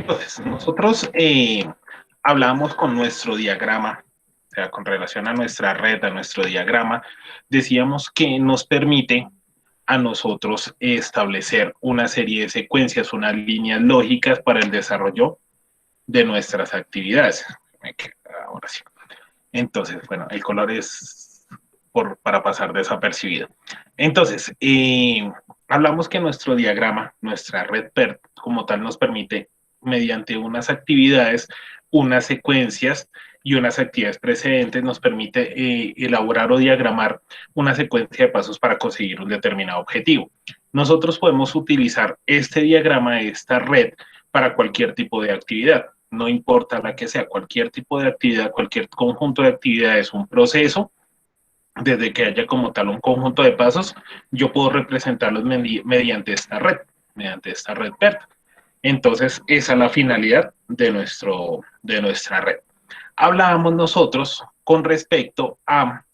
Entonces, nosotros hablamos con nuestro diagrama, o sea, con relación a nuestra red, a nuestro diagrama, decíamos que nos permite a nosotros establecer una serie de secuencias, unas líneas lógicas para el desarrollo de nuestras actividades. Ahora sí. Entonces, bueno, el color es para pasar desapercibido. Entonces, hablamos que nuestro diagrama, nuestra red PERT, como tal, nos permite, mediante unas actividades, unas secuencias y unas actividades precedentes, nos permite elaborar o diagramar una secuencia de pasos para conseguir un determinado objetivo. Nosotros podemos utilizar este diagrama, esta red, para cualquier tipo de actividad. No importa la que sea, cualquier tipo de actividad, cualquier conjunto de actividades, un proceso, desde que haya como tal un conjunto de pasos, yo puedo representarlos mediante esta red PERT. Entonces, esa es la finalidad de nuestra red. Hablábamos nosotros con respecto a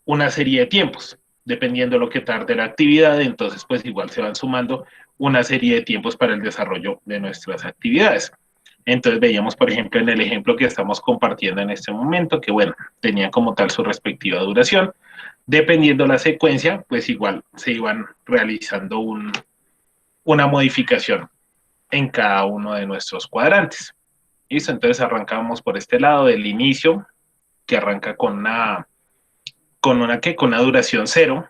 una serie de tiempos, dependiendo de lo que tarde la actividad, entonces pues igual se van sumando una serie de tiempos para el desarrollo de nuestras actividades. Entonces veíamos, por ejemplo, en el ejemplo que estamos compartiendo en este momento, que bueno, tenía como tal su respectiva duración. Dependiendo la secuencia, pues igual se iban realizando una modificación en cada uno de nuestros cuadrantes. ¿Listo? Entonces arrancamos por este lado del inicio, que arranca con una duración 0.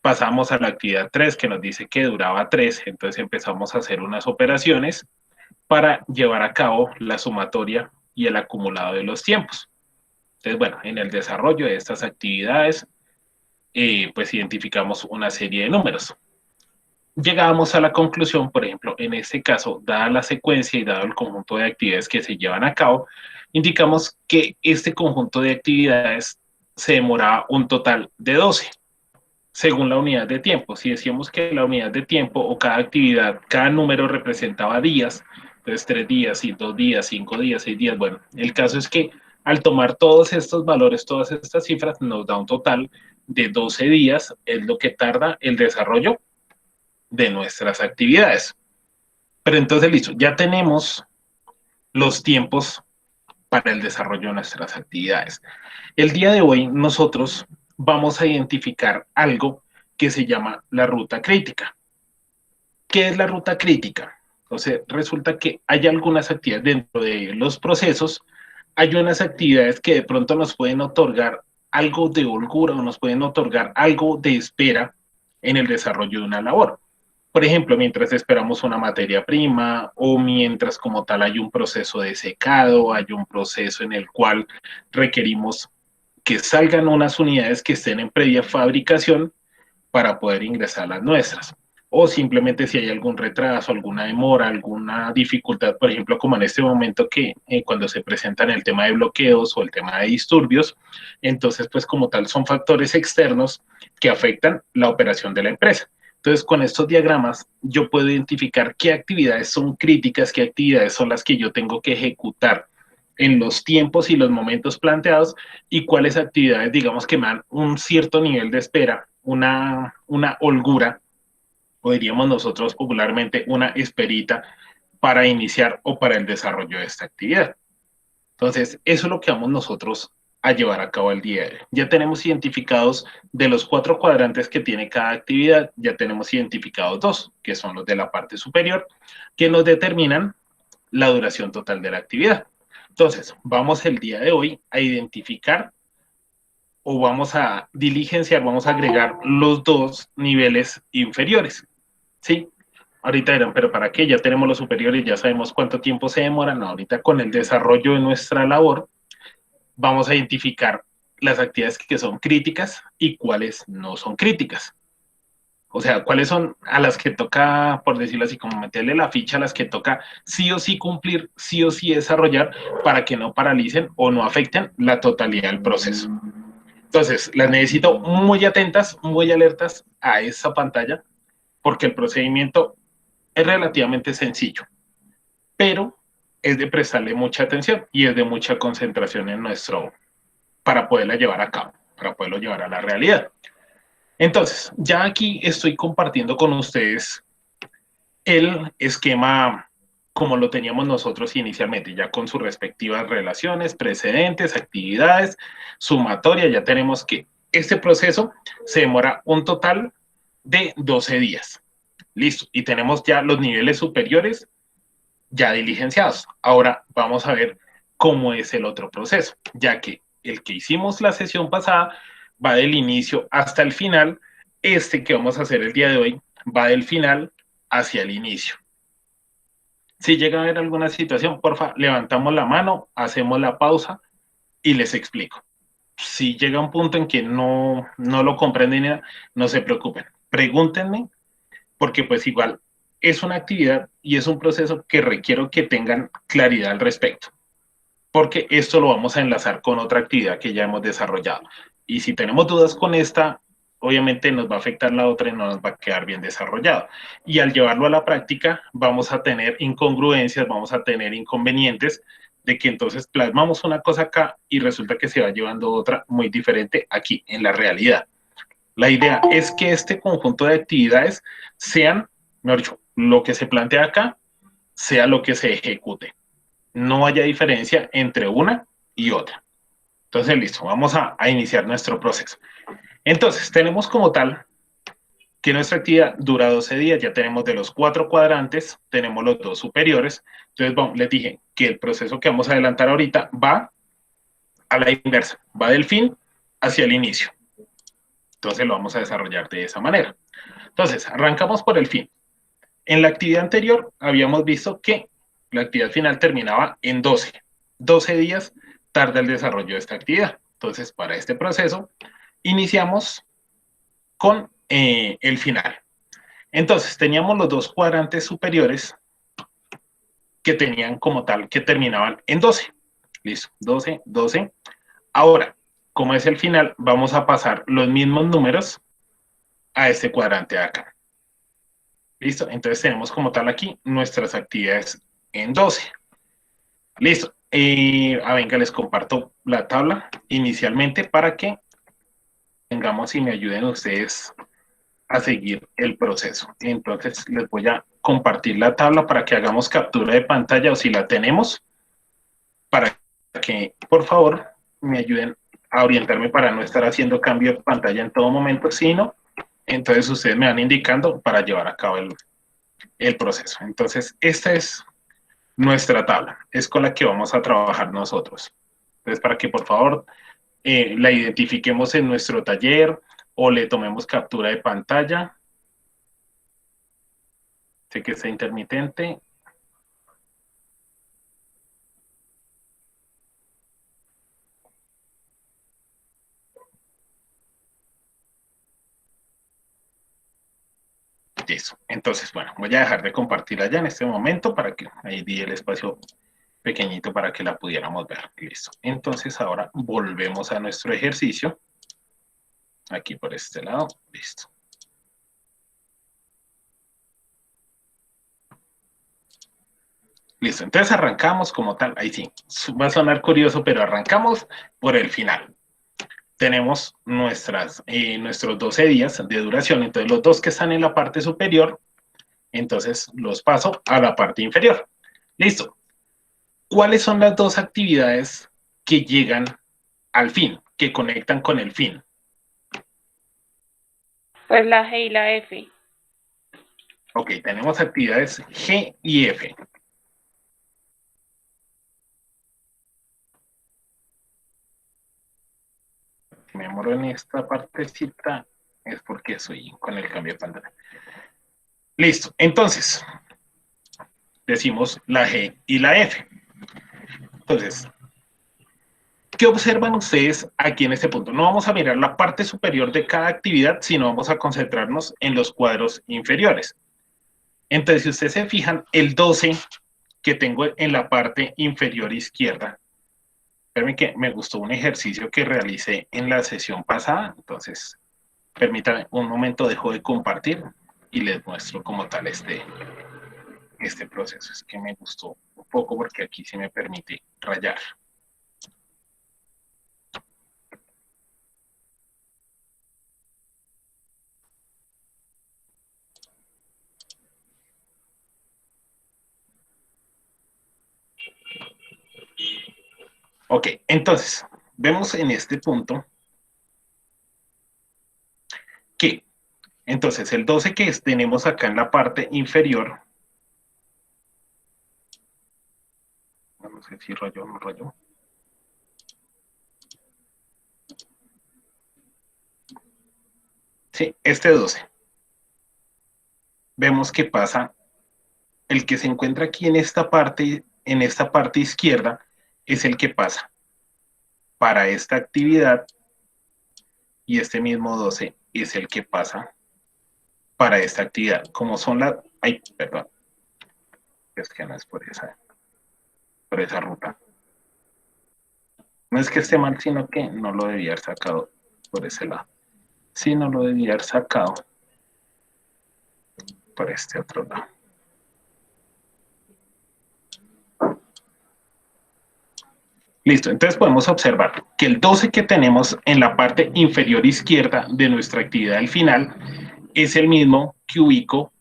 Pasamos a la actividad 3, que nos dice que duraba 3. Entonces empezamos a hacer unas operaciones para llevar a cabo la sumatoria y el acumulado de los tiempos. Entonces, bueno, en el desarrollo de estas actividades, pues identificamos una serie de números. Llegábamos a la conclusión, por ejemplo, en este caso, dada la secuencia y dado el conjunto de actividades que se llevan a cabo, indicamos que este conjunto de actividades se demoraba un total de 12, según la unidad de tiempo. Si decíamos que la unidad de tiempo o cada actividad, cada número representaba días, entonces 3 días, 2 días, 5 días, 6 días, bueno, el caso es que al tomar todos estos valores, todas estas cifras, nos da un total de 12 días, es lo que tarda el desarrollo de nuestras actividades. Pero entonces, listo, ya tenemos los tiempos para el desarrollo de nuestras actividades. El día de hoy nosotros vamos a identificar algo que se llama la ruta crítica. ¿Qué es la ruta crítica? Entonces, resulta que hay algunas actividades dentro de los procesos, hay unas actividades que de pronto nos pueden otorgar algo de holgura o nos pueden otorgar algo de espera en el desarrollo de una labor. Por ejemplo, mientras esperamos una materia prima o mientras como tal hay un proceso de secado, hay un proceso en el cual requerimos que salgan unas unidades que estén en previa fabricación para poder ingresar las nuestras. O simplemente si hay algún retraso, alguna demora, alguna dificultad, por ejemplo, como en este momento que cuando se presentan el tema de bloqueos o el tema de disturbios, entonces pues como tal son factores externos que afectan la operación de la empresa. Entonces, con estos diagramas, yo puedo identificar qué actividades son críticas, qué actividades son las que yo tengo que ejecutar en los tiempos y los momentos planteados y cuáles actividades, digamos, que me dan un cierto nivel de espera, una holgura, o diríamos nosotros popularmente, una esperita para iniciar o para el desarrollo de esta actividad. Entonces, eso es lo que vamos nosotros a llevar a cabo el día de hoy. Ya tenemos identificados de los 4 cuadrantes que tiene cada actividad, ya tenemos identificados 2, que son los de la parte superior, que nos determinan la duración total de la actividad. Entonces, vamos el día de hoy a identificar o vamos a diligenciar, vamos a agregar los 2 niveles inferiores, ¿sí? Ahorita dirán, pero ¿para qué? Ya tenemos los superiores, ya sabemos cuánto tiempo se demoran. No, ahorita con el desarrollo de nuestra labor, vamos a identificar las actividades que son críticas y cuáles no son críticas. O sea, cuáles son a las que toca, por decirlo así, como meterle la ficha a las que toca sí o sí cumplir, sí o sí desarrollar para que no paralicen o no afecten la totalidad del proceso. Entonces, las necesito muy atentas, muy alertas a esa pantalla, porque el procedimiento es relativamente sencillo, pero es de prestarle mucha atención y es de mucha concentración en para poderla llevar a cabo, para poderlo llevar a la realidad. Entonces, ya aquí estoy compartiendo con ustedes el esquema como lo teníamos nosotros inicialmente, ya con sus respectivas relaciones, precedentes, actividades, sumatoria, ya tenemos que este proceso se demora un total de 12 días. Listo, y tenemos ya los niveles superiores ya diligenciados. Ahora vamos a ver cómo es el otro proceso, ya que el que hicimos la sesión pasada va del inicio hasta el final, este que vamos a hacer el día de hoy va del final hacia el inicio. Si llega a haber alguna situación, porfa, levantamos la mano, hacemos la pausa y les explico. Si llega un punto en que no lo comprenden, no se preocupen. Pregúntenme, porque pues igual es una actividad y es un proceso que requiero que tengan claridad al respecto, porque esto lo vamos a enlazar con otra actividad que ya hemos desarrollado. Y si tenemos dudas con esta, obviamente nos va a afectar la otra y no nos va a quedar bien desarrollado. Y al llevarlo a la práctica, vamos a tener incongruencias, vamos a tener inconvenientes de que entonces plasmamos una cosa acá y resulta que se va llevando otra muy diferente aquí, en la realidad. La idea es que este conjunto de actividades sean, mejor dicho, lo que se plantea acá sea lo que se ejecute. No haya diferencia entre una y otra. Entonces, listo, vamos a iniciar nuestro proceso. Entonces, tenemos como tal que nuestra actividad dura 12 días, ya tenemos de los 4 cuadrantes, tenemos los 2 superiores. Entonces, bueno, les dije que el proceso que vamos a adelantar ahorita va a la inversa, va del fin hacia el inicio. Entonces, lo vamos a desarrollar de esa manera. Entonces, arrancamos por el fin. En la actividad anterior habíamos visto que la actividad final terminaba en 12. 12 días tarda el desarrollo de esta actividad. Entonces, para este proceso, iniciamos con el final. Entonces, teníamos los 2 cuadrantes superiores que tenían como tal que terminaban en 12. Listo, 12, 12. Ahora, como es el final, vamos a pasar los mismos números a este cuadrante de acá. Listo, entonces tenemos como tal aquí nuestras actividades en 12. Listo. Venga, les comparto la tabla inicialmente para que tengamos y me ayuden ustedes a seguir el proceso. Entonces les voy a compartir la tabla para que hagamos captura de pantalla o si la tenemos, para que por favor me ayuden a orientarme para no estar haciendo cambio de pantalla en todo momento, sino entonces ustedes me van indicando para llevar a cabo el proceso. Entonces, esta es nuestra tabla, es con la que vamos a trabajar nosotros. Entonces, para que por favor la identifiquemos en nuestro taller o le tomemos captura de pantalla. Sé que está intermitente. Eso. Entonces, bueno, voy a dejar de compartir allá en este momento para que ahí di el espacio pequeñito para que la pudiéramos ver. Listo. Entonces, ahora volvemos a nuestro ejercicio. Aquí por este lado. Listo. Listo. Entonces arrancamos como tal. Ahí sí. Va a sonar curioso, pero arrancamos por el final. Tenemos nuestros 12 días de duración. Entonces, los dos que están en la parte superior, entonces los paso a la parte inferior. Listo. ¿Cuáles son las dos actividades que llegan al fin, que conectan con el fin? Pues la G y la F. Ok, tenemos actividades G y F. Me demoro en esta partecita, es porque soy con el cambio de pantalla. Listo, entonces, decimos la G y la F. Entonces, ¿qué observan ustedes aquí en este punto? No vamos a mirar la parte superior de cada actividad, sino vamos a concentrarnos en los cuadros inferiores. Entonces, si ustedes se fijan, el 12 que tengo en la parte inferior izquierda, espérenme que me gustó un ejercicio que realicé en la sesión pasada, entonces, permítanme un momento, dejo de compartir y les muestro como tal este proceso. Es que me gustó un poco porque aquí sí me permite rayar. Ok, entonces, vemos en este punto que, entonces, el 12 que tenemos acá en la parte inferior, no sé si rayó o no rayó. Sí, este 12. Vemos que pasa, el que se encuentra aquí en esta parte izquierda, es el que pasa para esta actividad y este mismo 12 es el que pasa para esta actividad. Como son las... Ay, perdón, es que no es por esa ruta. No es que esté mal, sino que no lo debía haber sacado por ese lado. Sí, no lo debía haber sacado por este otro lado. Listo, entonces podemos observar que el 12 que tenemos en la parte inferior izquierda de nuestra actividad al final es el mismo que ubico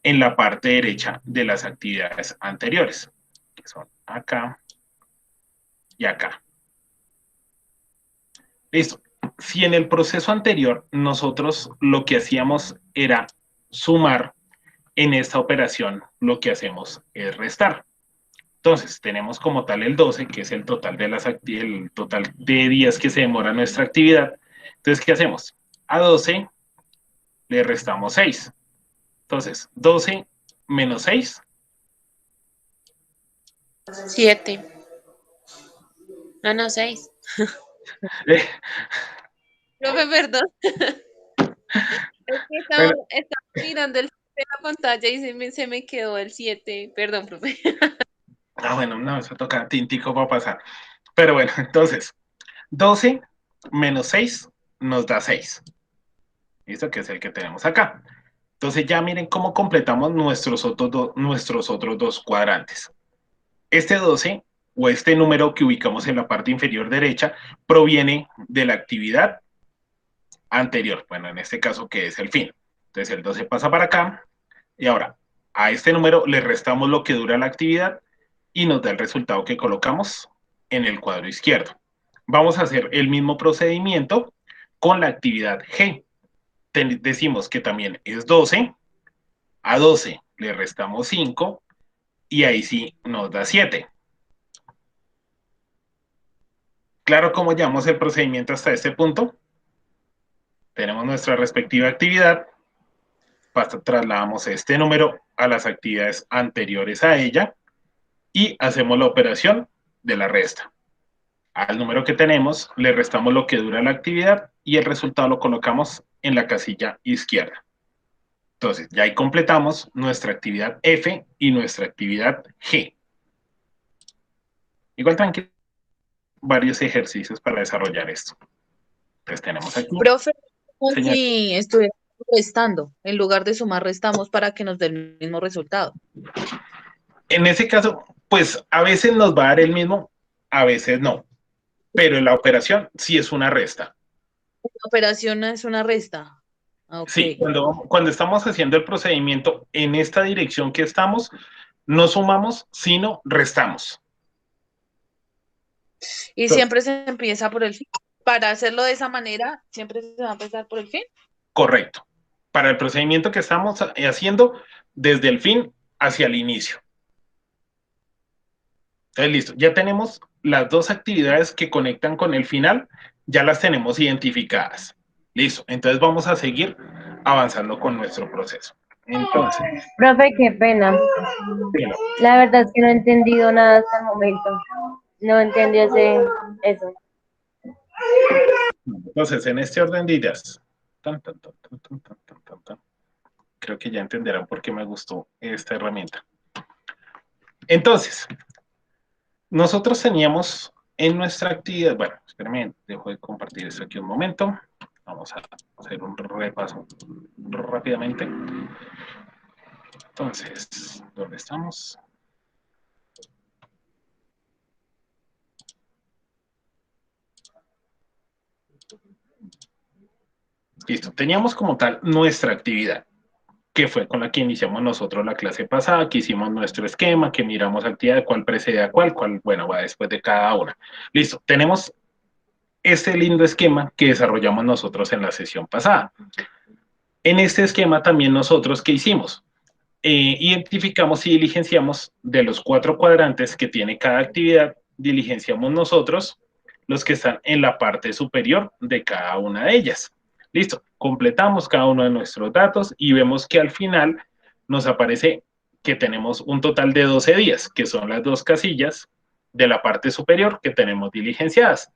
en la parte derecha de las actividades anteriores, que son acá y acá. Listo. Si en el proceso anterior nosotros lo que hacíamos era sumar, en esta operación lo que hacemos es restar. Entonces, tenemos como tal el 12, que es el total el total de días que se demora nuestra actividad. Entonces, ¿qué hacemos? A 12 le restamos 6. Entonces, 12 menos 6. 7. No, no, 6. Eh, Profe, perdón. Es que bueno, estaba mirando de la pantalla y se me quedó el 7. Perdón, profe. bueno, no, eso toca tintico para pasar. Pero bueno, entonces, 12 menos 6 nos da 6. ¿Listo? Que es el que tenemos acá. Entonces, ya miren cómo completamos nuestros otros dos cuadrantes. Este 12 o este número que ubicamos en la parte inferior derecha proviene de la actividad anterior, bueno, en este caso que es el fin. Entonces el 12 pasa para acá y ahora a este número le restamos lo que dura la actividad y nos da el resultado que colocamos en el cuadro izquierdo. Vamos a hacer el mismo procedimiento con la actividad G. Decimos que también es 12, a 12 le restamos 5 y ahí sí nos da 7. Claro cómo llamamos el procedimiento hasta este punto. Tenemos nuestra respectiva actividad, trasladamos este número a las actividades anteriores a ella y hacemos la operación de la resta. Al número que tenemos le restamos lo que dura la actividad y el resultado lo colocamos en la casilla izquierda. Entonces, ya ahí completamos nuestra actividad F y nuestra actividad G. Igual tranquilo, varios ejercicios para desarrollar esto. Entonces tenemos aquí, Profe, como señal. si estuviéramos restando, en lugar de sumar, restamos para que nos dé el mismo resultado. En ese caso, pues a veces nos va a dar el mismo, a veces no, pero en la operación sí es una resta. La operación es una resta. Ah, ok. Sí, cuando estamos haciendo el procedimiento en esta dirección que estamos, no sumamos, sino restamos. Y Entonces, siempre se empieza por el fin. Para hacerlo de esa manera, siempre se va a empezar por el fin. correcto. Para el procedimiento que estamos haciendo, desde el fin hacia el inicio. Entonces, listo. Ya tenemos las dos actividades que conectan con el final, ya las tenemos identificadas. Listo. Entonces vamos a seguir avanzando con nuestro proceso. Entonces, Profe, qué pena. dígalo. La verdad es que no he entendido nada hasta el momento. No entendí eso. Entonces, en este orden de ideas, tan, tan, tan, tan, tan, tan, tan, tan, tan, creo que ya entenderán por qué me gustó esta herramienta. Entonces, nosotros teníamos en nuestra actividad, bueno, espérenme, dejo de compartir esto aquí un momento. Vamos a hacer un repaso rápidamente. Entonces, ¿dónde estamos? Listo, teníamos como tal nuestra actividad. que fue con la que iniciamos nosotros la clase pasada, que hicimos nuestro esquema, que miramos actividad, cuál precede a cuál, bueno, va después de cada una. Listo, tenemos este lindo esquema que desarrollamos nosotros en la sesión pasada. En este esquema también nosotros, ¿qué hicimos? Identificamos y diligenciamos de los 4 cuadrantes que tiene cada actividad, diligenciamos nosotros los que están en la parte superior de cada una de ellas. Listo, completamos cada uno de nuestros datos y vemos que al final nos aparece que tenemos un total de 12 días, que son las 2 casillas de la parte superior que tenemos diligenciadas.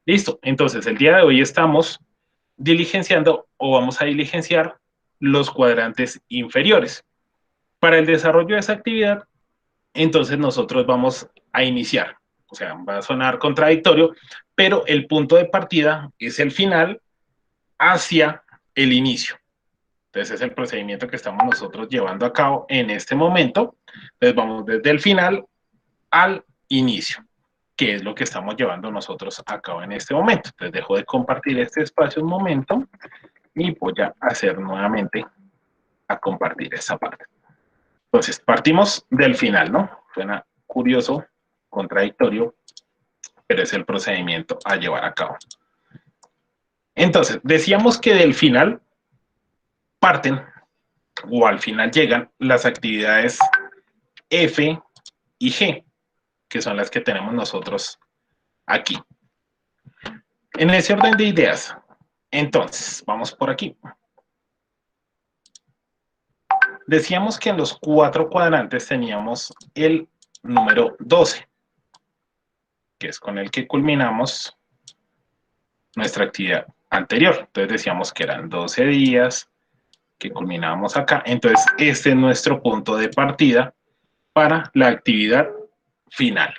Listo, entonces el día de hoy estamos diligenciando o vamos a diligenciar los cuadrantes inferiores. Para el desarrollo de esa actividad, entonces nosotros vamos a iniciar. O sea, va a sonar contradictorio, pero el punto de partida es el final hacia el inicio. Entonces es el procedimiento que estamos nosotros llevando a cabo en este momento. Entonces vamos desde el final al inicio, que es lo que estamos llevando nosotros a cabo en este momento. Entonces dejo de compartir este espacio un momento y voy a hacer nuevamente a compartir esa parte. Entonces, partimos del final, ¿no? Suena curioso, contradictorio, pero es el procedimiento a llevar a cabo. Entonces, decíamos que del final parten, o al final llegan, las actividades F y G, que son las que tenemos nosotros aquí. En ese orden de ideas, entonces, vamos por aquí. Decíamos que en los 4 cuadrantes teníamos el número 12, que es con el que culminamos nuestra actividad anterior. Entonces decíamos que eran 12 días, que culminábamos acá. Entonces este es nuestro punto de partida para la actividad final.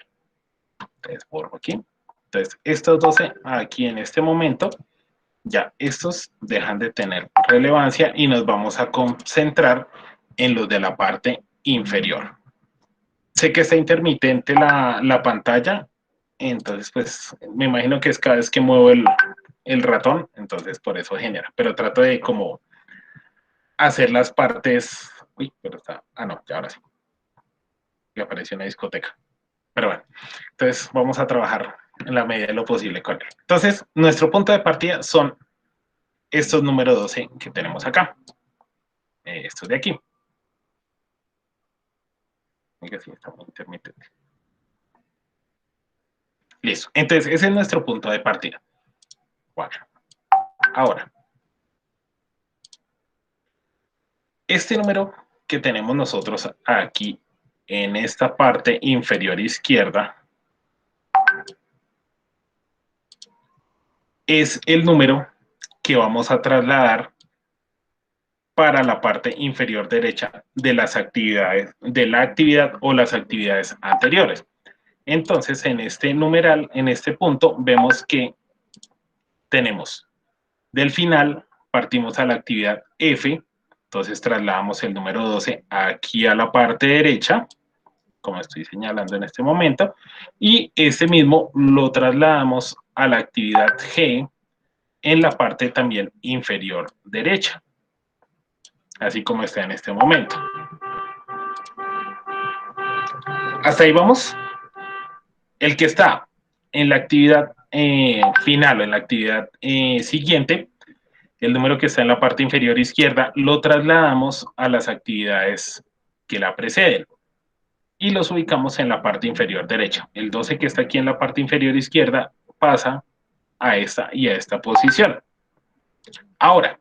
Entonces borro aquí. Entonces estos 12 aquí en este momento, ya estos dejan de tener relevancia y nos vamos a concentrar en los de la parte inferior. Sé que está intermitente la pantalla, entonces pues me imagino que es cada vez que muevo el ratón, entonces por eso genera, pero trato de como hacer las partes, uy, pero está, no, ya ahora sí, me apareció una discoteca, pero bueno, entonces vamos a trabajar en la medida de lo posible con él. Entonces, nuestro punto de partida son estos números 12 que tenemos acá, estos de aquí. Oiga, sí, está muy intermitente. Listo, entonces ese es nuestro punto de partida. Bueno, ahora, este número que tenemos nosotros aquí en esta parte inferior izquierda es el número que vamos a trasladar para la parte inferior derecha de las actividades, de la actividad o las actividades anteriores. Entonces, en este numeral, en este punto, vemos que tenemos del final, partimos a la actividad F, entonces trasladamos el número 12 aquí a la parte derecha, como estoy señalando en este momento, y este mismo lo trasladamos a la actividad G en la parte también inferior derecha, así como está en este momento. Hasta ahí vamos. El que está en la actividad final o en la actividad siguiente, el número que está en la parte inferior izquierda, lo trasladamos a las actividades que la preceden y los ubicamos en la parte inferior derecha. El 12 que está aquí en la parte inferior izquierda pasa a esta y a esta posición. Ahora,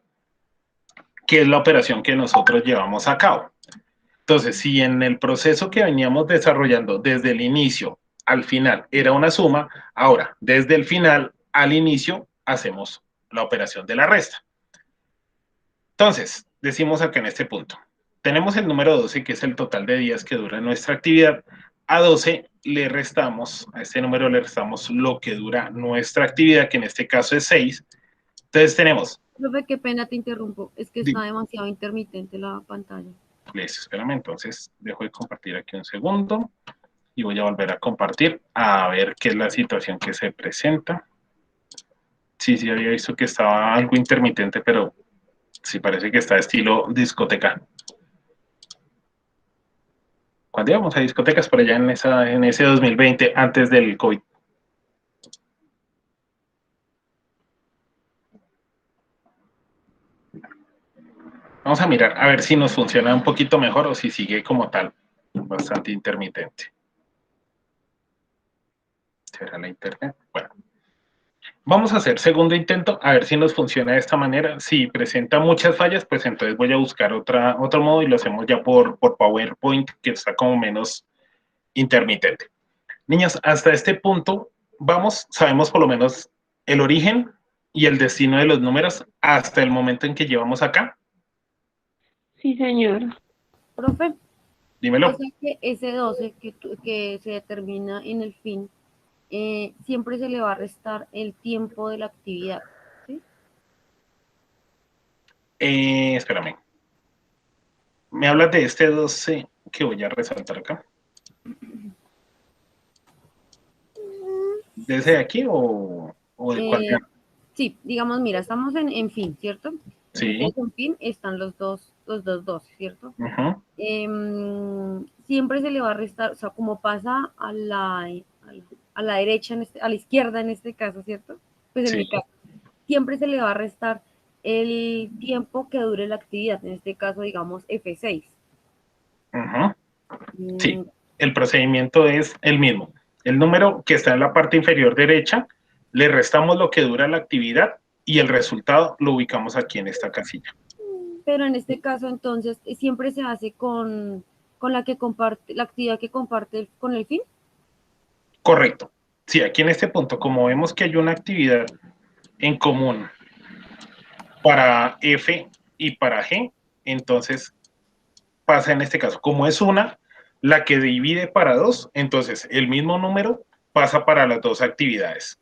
¿qué es la operación que nosotros llevamos a cabo? Entonces, si en el proceso que veníamos desarrollando desde el inicio al final era una suma, ahora desde el final al inicio hacemos la operación de la resta. Entonces, decimos acá en este punto, tenemos el número 12, que es el total de días que dura nuestra actividad. A 12 le restamos, a este número le restamos lo que dura nuestra actividad, que en este caso es 6. Entonces tenemos... Profe, qué pena te interrumpo, es que está demasiado intermitente la pantalla. Listo, espérame, entonces dejo de compartir aquí un segundo y voy a volver a compartir a ver qué es la situación que se presenta. Sí, había visto que estaba algo intermitente, pero Sí, parece que está estilo discoteca. ¿Cuándo íbamos a discotecas por allá en ese 2020, antes del COVID? Vamos a mirar a ver si nos funciona un poquito mejor o si sigue como tal, bastante intermitente. ¿Será la internet? Bueno. Vamos a hacer segundo intento, a ver si nos funciona de esta manera. Si presenta muchas fallas, pues entonces voy a buscar otro modo y lo hacemos ya por PowerPoint, que está como menos intermitente. Niñas, hasta este punto, sabemos por lo menos el origen y el destino de los números hasta el momento en que llevamos acá. Sí, señor. Profe, Dímelo. o sea que ese 12 que se determina en el fin, siempre se le va a restar el tiempo de la actividad, ¿sí? Espérame. ¿Me hablas de este 12 que voy a resaltar acá? ¿De ese de aquí o de cuál? Sí, digamos, mira, estamos en fin, ¿cierto? Sí. Entonces, en fin están los dos 12, ¿cierto? Uh-huh. Siempre se le va a restar, o sea, como pasa a la derecha, a la izquierda en este caso, ¿cierto? Pues en Sí. mi caso, siempre se le va a restar el tiempo que dure la actividad, en este caso, digamos, F6. Uh-huh. Sí, el procedimiento es el mismo. El número que está en la parte inferior derecha, le restamos lo que dura la actividad y el resultado lo ubicamos aquí en esta casilla. Pero en este caso, entonces, siempre se hace con la que comparte, la actividad que comparte con el fin. Correcto. Sí, aquí en este punto, como vemos que hay una actividad en común para F y para G, entonces pasa en este caso, como es una, la que divide para dos, entonces el mismo número pasa para las dos actividades.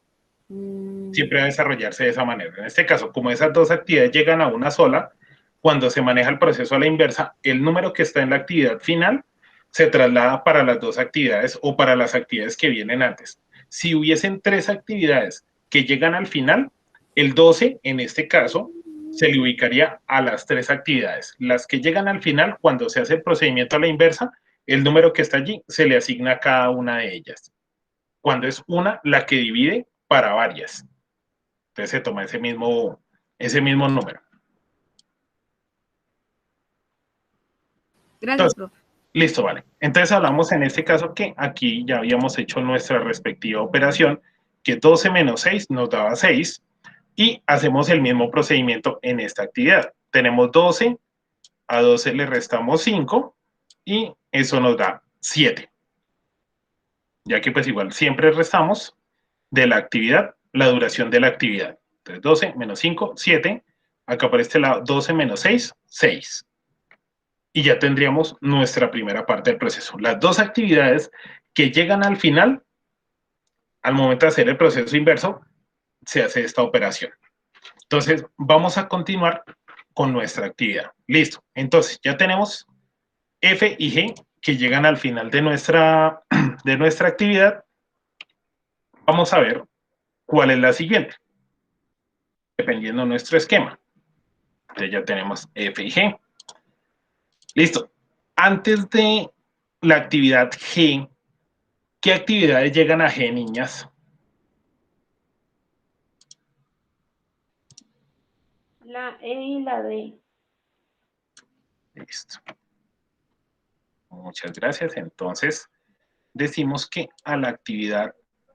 Siempre va a desarrollarse de esa manera. En este caso, como esas dos actividades llegan a una sola, cuando se maneja el proceso a la inversa, el número que está en la actividad final se traslada para las dos actividades o para las actividades que vienen antes. Si hubiesen tres actividades que llegan al final, el 12, en este caso, se le ubicaría a las tres actividades. Las que llegan al final, cuando se hace el procedimiento a la inversa, el número que está allí se le asigna a cada una de ellas. Cuando es una la que divide para varias. Entonces se toma ese mismo número. Gracias, Entonces, profe. listo, vale. Entonces hablamos en este caso que aquí ya habíamos hecho nuestra respectiva operación, que 12 menos 6 nos daba 6, y hacemos el mismo procedimiento en esta actividad. Tenemos 12, a 12 le restamos 5, y eso nos da 7. Ya que pues igual siempre restamos de la actividad la duración de la actividad. Entonces 12 menos 5, 7. Acá por este lado 12 menos 6, 6. Y ya tendríamos nuestra primera parte del proceso. Las dos actividades que llegan al final, al momento de hacer el proceso inverso, se hace esta operación. Entonces, vamos a continuar con nuestra actividad. Listo. Entonces, ya tenemos F y G que llegan al final de nuestra actividad. Vamos a ver cuál es la siguiente, dependiendo de nuestro esquema. Entonces, ya tenemos F y G. Listo. Antes de la actividad G, ¿qué actividades llegan a G, niñas? La E y la D. Listo. Muchas gracias. Entonces, decimos que a la actividad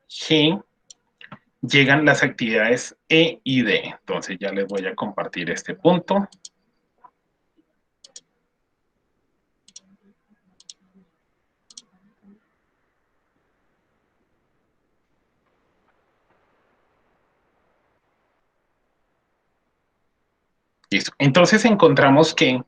G llegan las actividades E y D. Entonces, ya les voy a compartir este punto. Listo. Entonces, encontramos que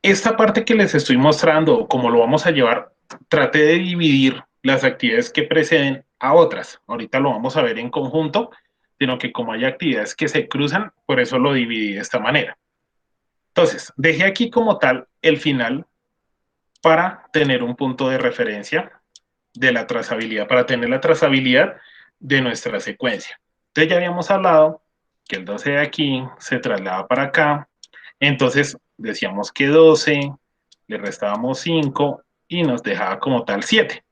esta parte que les estoy mostrando, como lo vamos a llevar, traté de dividir las actividades que preceden a otras. Ahorita lo vamos a ver en conjunto, sino que como hay actividades que se cruzan, por eso lo dividí de esta manera. Entonces, dejé aquí como tal el final para tener un punto de referencia de la trazabilidad, para tener la trazabilidad de nuestra secuencia. Entonces ya habíamos hablado que el 12 de aquí se traslada para acá. Entonces decíamos que 12, le restábamos 5 y nos dejaba como tal 7.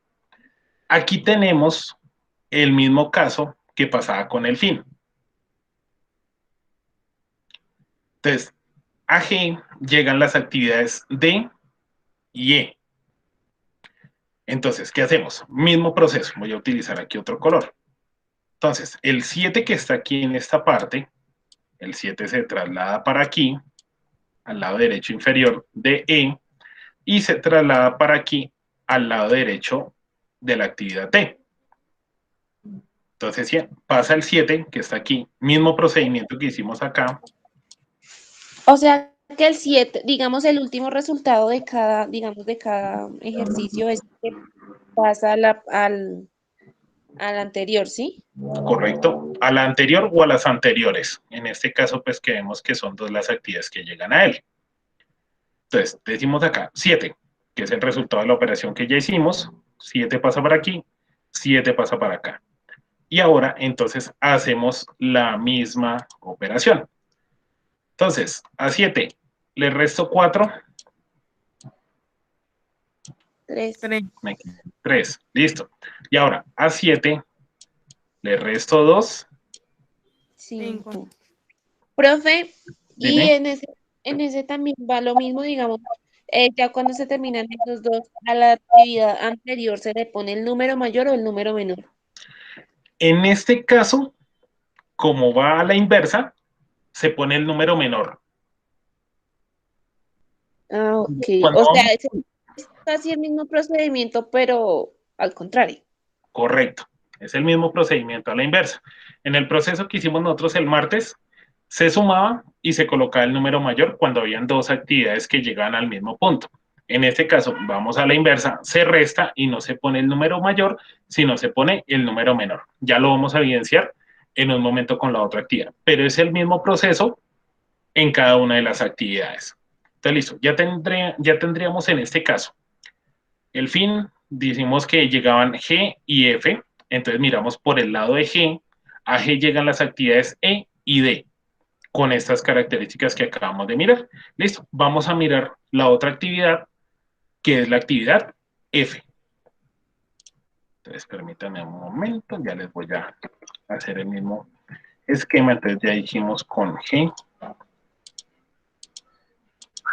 Aquí tenemos el mismo caso que pasaba con el fin. Entonces, a G llegan las actividades D y E. Entonces, ¿qué hacemos? Mismo proceso. Voy a utilizar aquí otro color. Entonces, el 7 que está aquí en esta parte, el 7 se traslada para aquí, al lado derecho inferior de E, y se traslada para aquí, al lado derecho de la actividad T. Entonces, pasa el 7, que está aquí, mismo procedimiento que hicimos acá. O sea que el 7, digamos, el último resultado de cada, digamos, de cada ejercicio es que pasa al anterior, ¿sí? Correcto, a la anterior o a las anteriores. En este caso, pues que vemos que son dos las actividades que llegan a él. Entonces, decimos acá 7, que es el resultado de la operación que ya hicimos. 7 pasa para aquí, 7 pasa para acá. Y ahora, entonces, hacemos la misma operación. Entonces, a 7 le resto 4. 3. 3, listo. Y ahora, a 7 le resto 2. 5. Profe, y Dime. en ese también va lo mismo, digamos, ya cuando se terminan esos dos, a la actividad anterior se le pone el número mayor o el número menor. En este caso, como va a la inversa, se pone el número menor. Ah, ok. Cuando O sea, vamos, es casi el mismo procedimiento, pero al contrario. correcto, es el mismo procedimiento a la inversa. En el proceso que hicimos nosotros el martes, se sumaba y se colocaba el número mayor cuando habían dos actividades que llegaban al mismo punto. En este caso, vamos a la inversa, se resta y no se pone el número mayor, sino se pone el número menor. Ya lo vamos a evidenciar en un momento con la otra actividad, pero es el mismo proceso en cada una de las actividades. Entonces, listo, ya tendríamos en este caso el fin, decimos que llegaban G y F, entonces miramos por el lado de G, a G llegan las actividades E y D, con estas características que acabamos de mirar. Listo, vamos a mirar la otra actividad, que es la actividad F. Entonces, permítanme un momento, ya les voy a hacer el mismo esquema. Entonces, ya dijimos con G.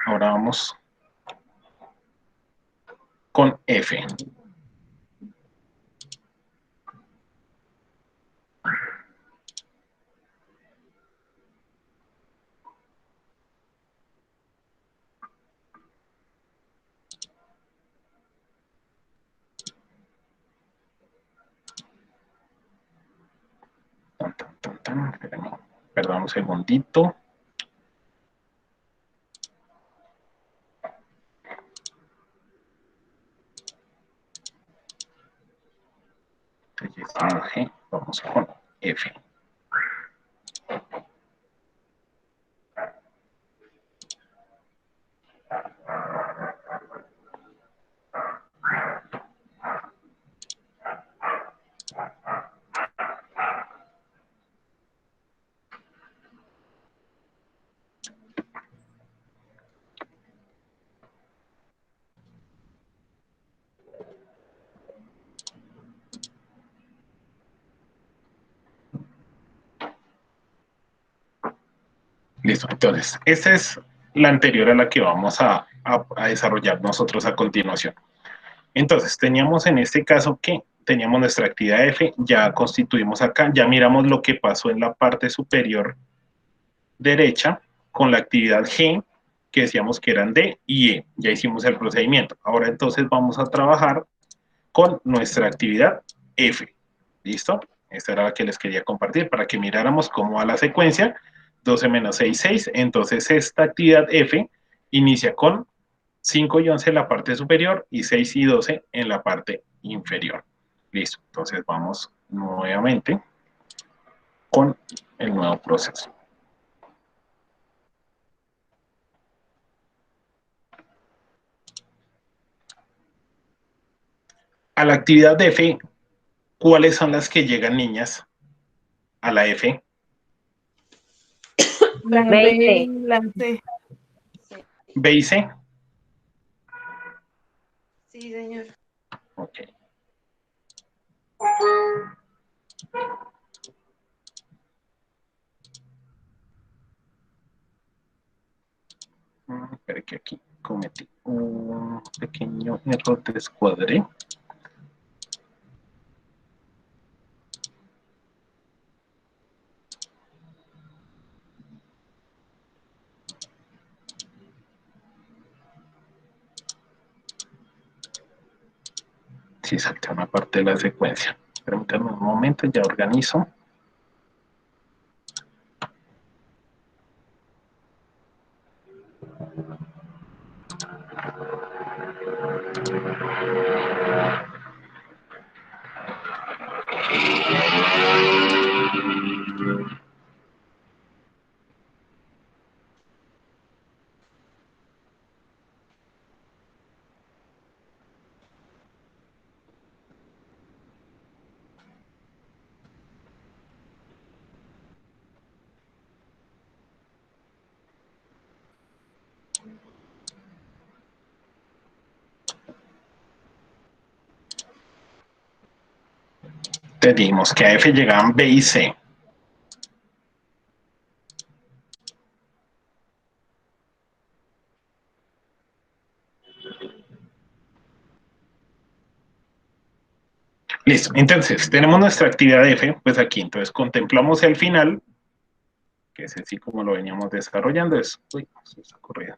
Ahora vamos con F. Perdón un segundito. G, vamos con F. Listo, entonces, esta es la anterior a la que vamos a desarrollar nosotros a continuación. Entonces, teníamos en este caso que teníamos nuestra actividad F, ya constituimos acá, ya miramos lo que pasó en la parte superior derecha con la actividad G, que decíamos que eran D y E, ya hicimos el procedimiento. Ahora entonces vamos a trabajar con nuestra actividad F, ¿listo? Esta era la que les quería compartir para que miráramos cómo va la secuencia, 12 menos 6, 6, entonces esta actividad F inicia con 5 y 11 en la parte superior y 6 y 12 en la parte inferior. Listo, entonces vamos nuevamente con el nuevo proceso. A la actividad de F, ¿cuáles son las que llegan, niñas, a la F? La B 20. y la C. B y C. Sí, señor. Ok. Espera que aquí cometí un pequeño error de escuadre. Sí, salté una parte de la secuencia. Permítanme un momento, ya organizo. Te dijimos que a F llegaban B y C. Listo, entonces tenemos nuestra actividad F, pues aquí, entonces contemplamos el final, que es así como lo veníamos desarrollando, es, uy, se está corriendo.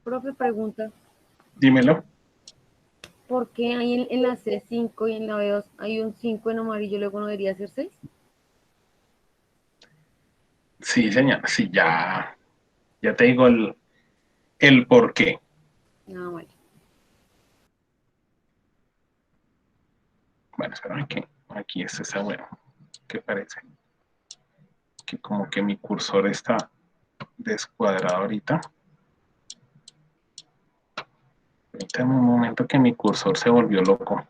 Profe, pregunta, Dímelo. ¿por qué hay en la C5 y en la B2 hay un 5 en amarillo, luego no debería ser 6? Sí, señor, sí, ya te digo el por qué. Ah, vale. Bueno, espérame que aquí está bueno. ¿Qué parece? Que como que mi cursor está descuadrado ahorita. Permítame un momento que mi cursor se volvió loco.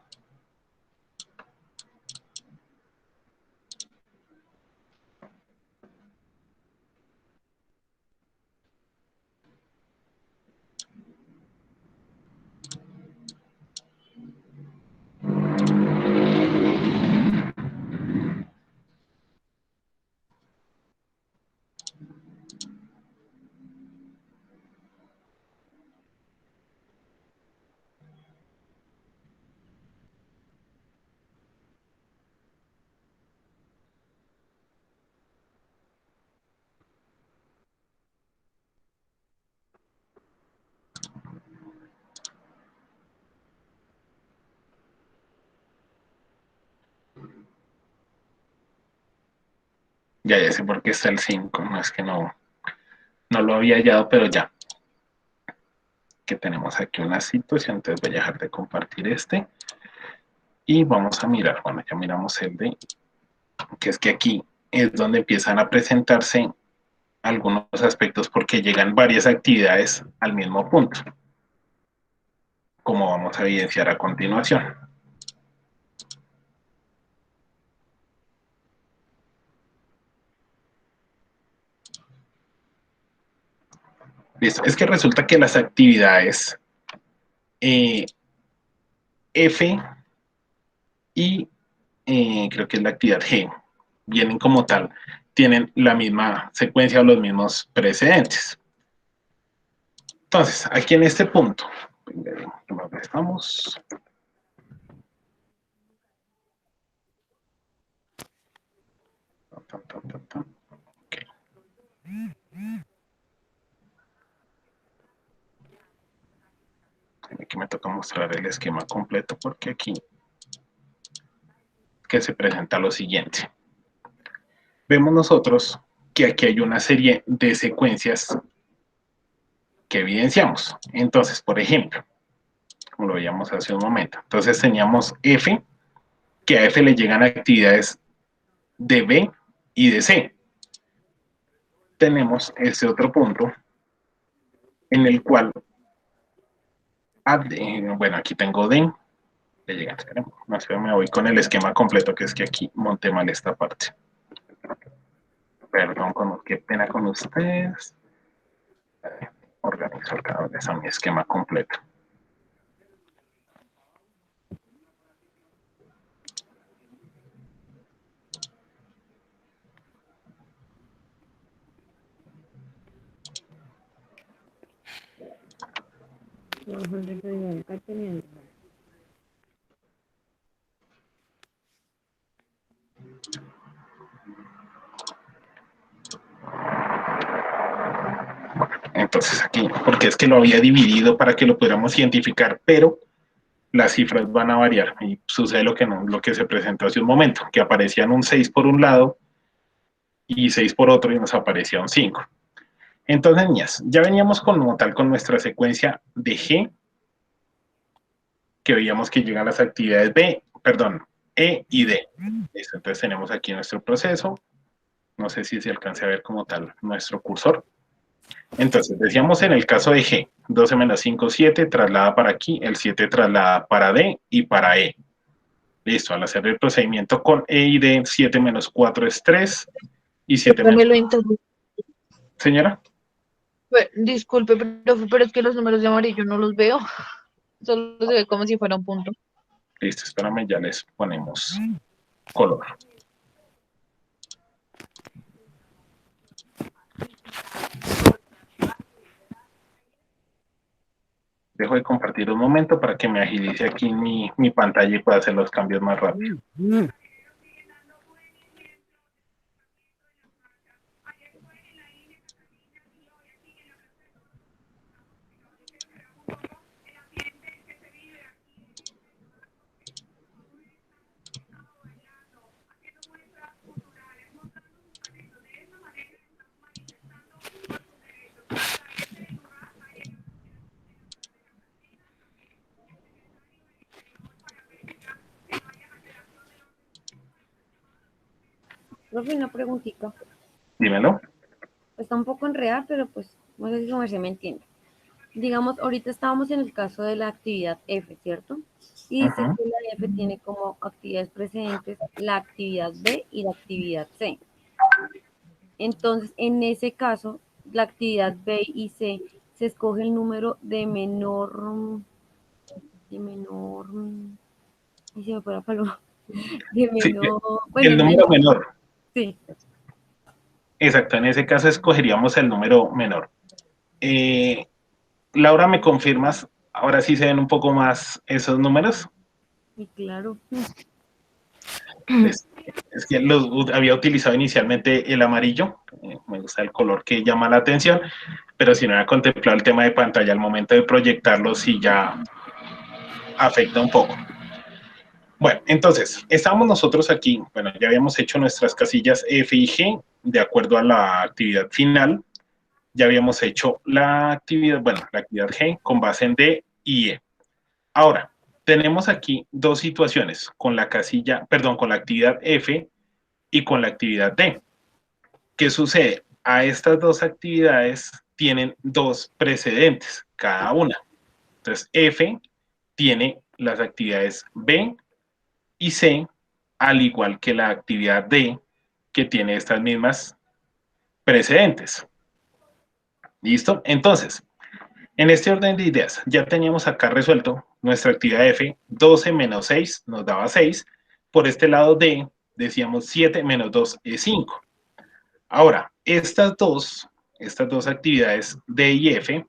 Ya sé por qué está el 5. No es que no lo había hallado, pero ya. Que tenemos aquí una situación, entonces voy a dejar de compartir este. Y vamos a mirar, bueno, ya miramos el de, que es que aquí es donde empiezan a presentarse algunos aspectos porque llegan varias actividades al mismo punto, como vamos a evidenciar a continuación. Listo. Es que resulta que las actividades F y creo que es la actividad G, vienen como tal, tienen la misma secuencia o los mismos precedentes. Entonces, aquí en este punto, estamos. Okay. Aquí me toca mostrar el esquema completo porque aquí que se presenta lo siguiente. Vemos nosotros que aquí hay una serie de secuencias que evidenciamos. Entonces, por ejemplo, como lo veíamos hace un momento, entonces teníamos F, que a F le llegan actividades de B y de C. Tenemos ese otro punto en el cual, bueno, aquí tengo D, no sé, me voy con el esquema completo, que es que aquí monté mal esta parte. Perdón, qué pena con ustedes. Organizo cada vez a mi esquema completo. Entonces aquí, porque es que lo había dividido para que lo pudiéramos identificar, pero las cifras van a variar y sucede lo que se presentó hace un momento, que aparecían un 6 por un lado y 6 por otro y nos aparecía un 5. Entonces, niñas, ya veníamos como tal con nuestra secuencia de G, que veíamos que llegan las actividades E y D. Listo, entonces tenemos aquí nuestro proceso. No sé si se alcance a ver como tal nuestro cursor. Entonces, decíamos en el caso de G, 12 menos 5, 7, traslada para aquí, el 7 traslada para D y para E. Listo, al hacer el procedimiento con E y D, 7 menos 4 es 3 y 7 menos... Señora. Disculpe, pero es que los números de amarillo no los veo. Solo se ve como si fuera un punto. Listo, espérame, ya les ponemos color. Dejo de compartir un momento para que me agilice aquí mi pantalla y pueda hacer los cambios más rápido. Profe, una preguntita. Dímelo. Está un poco enredada, pero pues no sé si se me entiende. Digamos, ahorita estábamos en el caso de la actividad F, ¿cierto? Y dice que la F tiene como actividades precedentes la actividad B y la actividad C. Entonces, en ese caso, la actividad B y C se escoge el número de menor, y se me fue la palabra, de menor, Sí, bueno, el número menor. Sí. Exacto, en ese caso escogeríamos el número menor. Laura, ¿me confirmas? Ahora sí se ven un poco más esos números. Y claro. Es que los había utilizado inicialmente el amarillo. Me gusta el color que llama la atención, pero si no había contemplado el tema de pantalla al momento de proyectarlo, sí ya afecta un poco. Bueno, entonces, estamos nosotros aquí, bueno, ya habíamos hecho nuestras casillas F y G de acuerdo a la actividad final. Ya habíamos hecho la actividad G con base en D y E. Ahora, tenemos aquí dos situaciones con la con la actividad F y con la actividad D. ¿Qué sucede? A estas dos actividades tienen dos precedentes cada una. Entonces, F tiene las actividades B y C, al igual que la actividad D, que tiene estas mismas precedentes. ¿Listo? Entonces, en este orden de ideas, ya teníamos acá resuelto nuestra actividad F, 12 menos 6 nos daba 6. Por este lado D, decíamos 7 menos 2 es 5. Ahora, estas dos actividades D y F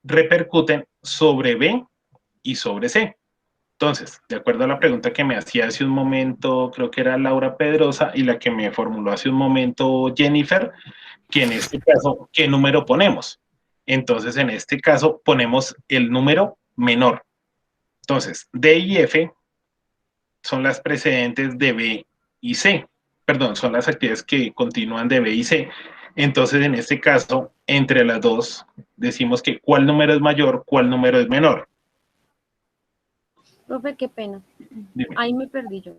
repercuten sobre B y sobre C. Entonces, de acuerdo a la pregunta que me hacía hace un momento, creo que era Laura Pedrosa, y la que me formuló hace un momento Jennifer, que en este caso, ¿qué número ponemos? Entonces, en este caso, ponemos el número menor. Entonces, D y F son las precedentes de B y C. Perdón, son las actividades que continúan de B y C. Entonces, en este caso, entre las dos, decimos que cuál número es mayor, cuál número es menor. Profe, qué pena. Dime. Ahí me perdí yo.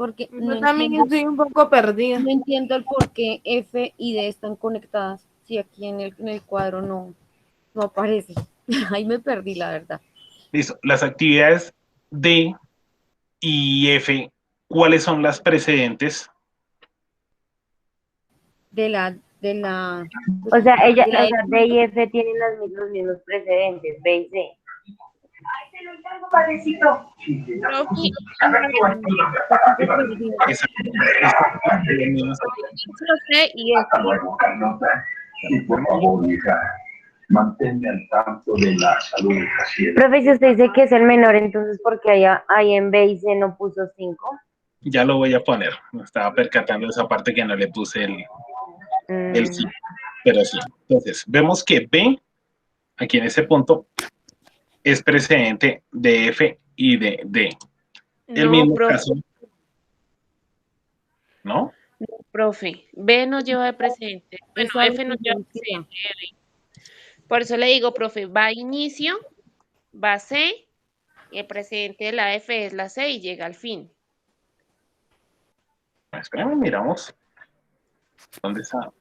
porque Yo también estoy un poco perdida. no entiendo el por qué F y D están conectadas si aquí en el cuadro no aparece. Ahí me perdí, la verdad. Listo. Las actividades D y F, ¿cuáles son las precedentes? De la, O sea, de la F. D y F tienen los mismos precedentes, B y C. Profe, C y F. Manténme al tanto de la salud del paciente. Profe, si usted dice que es el menor, entonces, ¿por qué ahí en B y C no puso 5? Ya lo voy a poner. Me estaba percatando de esa parte que no le puse el sí, pero sí. Entonces, vemos que B, aquí en ese punto, es precedente de F y de D. El No, mismo profe, caso, ¿no? profe. B no lleva de precedente. Bueno, Esa F no lleva de referencia. precedente. Por eso le digo, profe, va a inicio, va a C, y el precedente de la F es la C y llega al fin. Espérame, miramos. ¿Dónde está?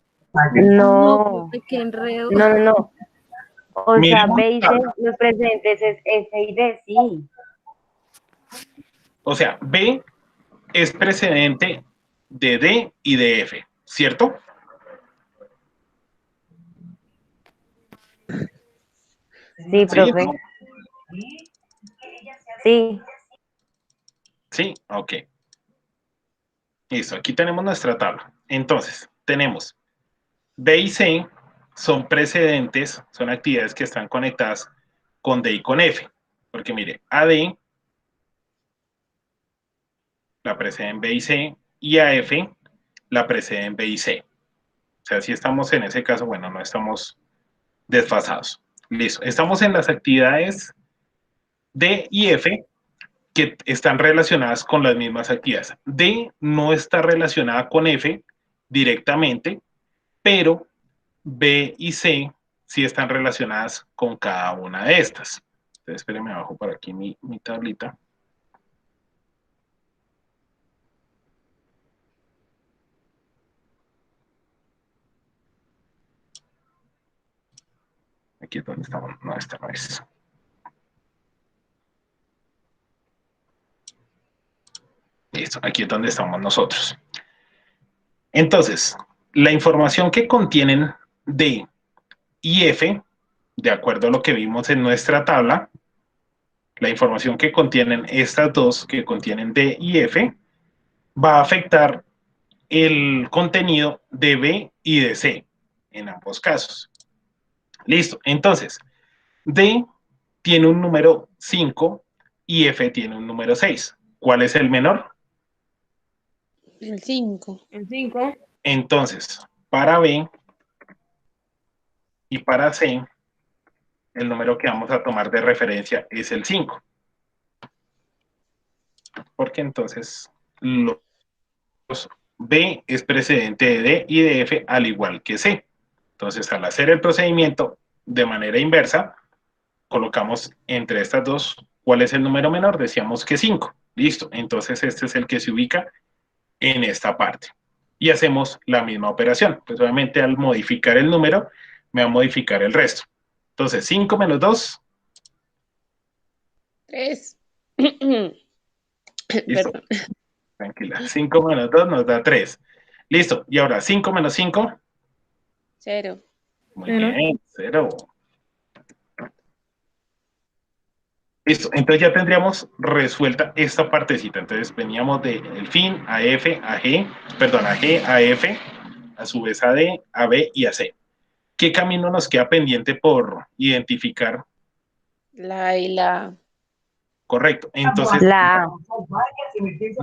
No, Qué enredo. no. O sea, Miremos B y C, tabla. los precedentes es F y D, sí. O sea, B es precedente de D y de F, ¿cierto? Sí, profe. Sí. Sí, ok. Listo, aquí tenemos nuestra tabla. Entonces, tenemos B y C son precedentes, son actividades que están conectadas con D y con F. Porque mire, a D la preceden B y C y a F la preceden B y C. O sea, si estamos en ese caso, bueno, no estamos desfasados. Listo, estamos en las actividades D y F que están relacionadas con las mismas actividades. D no está relacionada con F directamente, pero B y C sí están relacionadas con cada una de estas. Entonces, espérenme abajo por aquí mi tablita. Aquí es donde estamos. No, esta no es. Listo, aquí es donde estamos nosotros. Entonces, la información que contienen D y F, de acuerdo a lo que vimos en nuestra tabla, la información que contienen estas dos, que contienen D y F, va a afectar el contenido de B y de C, en ambos casos. Listo, entonces, D tiene un número 5 y F tiene un número 6. ¿Cuál es el menor? El 5. El 5. Entonces, para B y para C, el número que vamos a tomar de referencia es el 5. Porque entonces los B es precedente de D y de F al igual que C. Entonces, al hacer el procedimiento de manera inversa, colocamos entre estas dos, ¿cuál es el número menor? Decíamos que 5. Listo. Entonces, este es el que se ubica en esta parte. Y hacemos la misma operación. Pues obviamente al modificar el número, me va a modificar el resto. Entonces, 5 menos 2. 3. Listo. Perdón. Tranquila. 5 menos 2 nos da 3. Listo. Y ahora, 5 menos 5. 0. Muy bien, 0. Listo. Entonces ya tendríamos resuelta esta partecita. Entonces veníamos del fin a F, a G, perdón, a G, a F, a su vez a D, a B y a C. ¿Qué camino nos queda pendiente por identificar? La y la. Correcto. Entonces, La A.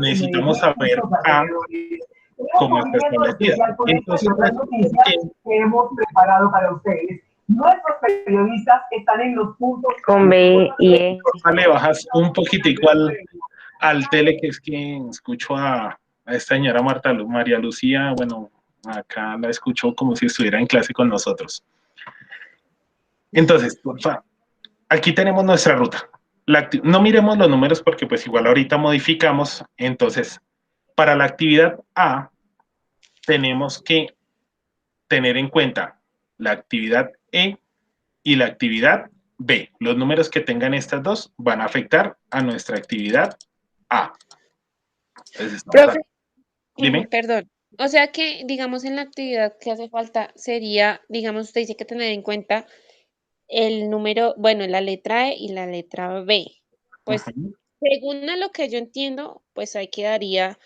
necesitamos saber A como está establecida. Entonces, que hemos preparado para ustedes. Nuestros periodistas están en los puntos Con B y E. le bajas un poquitico al tele, que es que escucho a esta señora María Lucía, bueno, acá la escucho como si estuviera en clase con nosotros. Entonces, porfa, aquí tenemos nuestra ruta. No miremos los números porque pues igual ahorita modificamos, entonces Para la actividad A, tenemos que tener en cuenta la actividad E y la actividad B. Los números que tengan estas dos van a afectar a nuestra actividad A. Entonces, Profe, dime. perdón. O sea que, digamos, en la actividad que hace falta sería, digamos, usted dice que tener en cuenta el número, bueno, la letra E y la letra B. Pues, Ujú. según a lo que yo entiendo, pues ahí quedaría,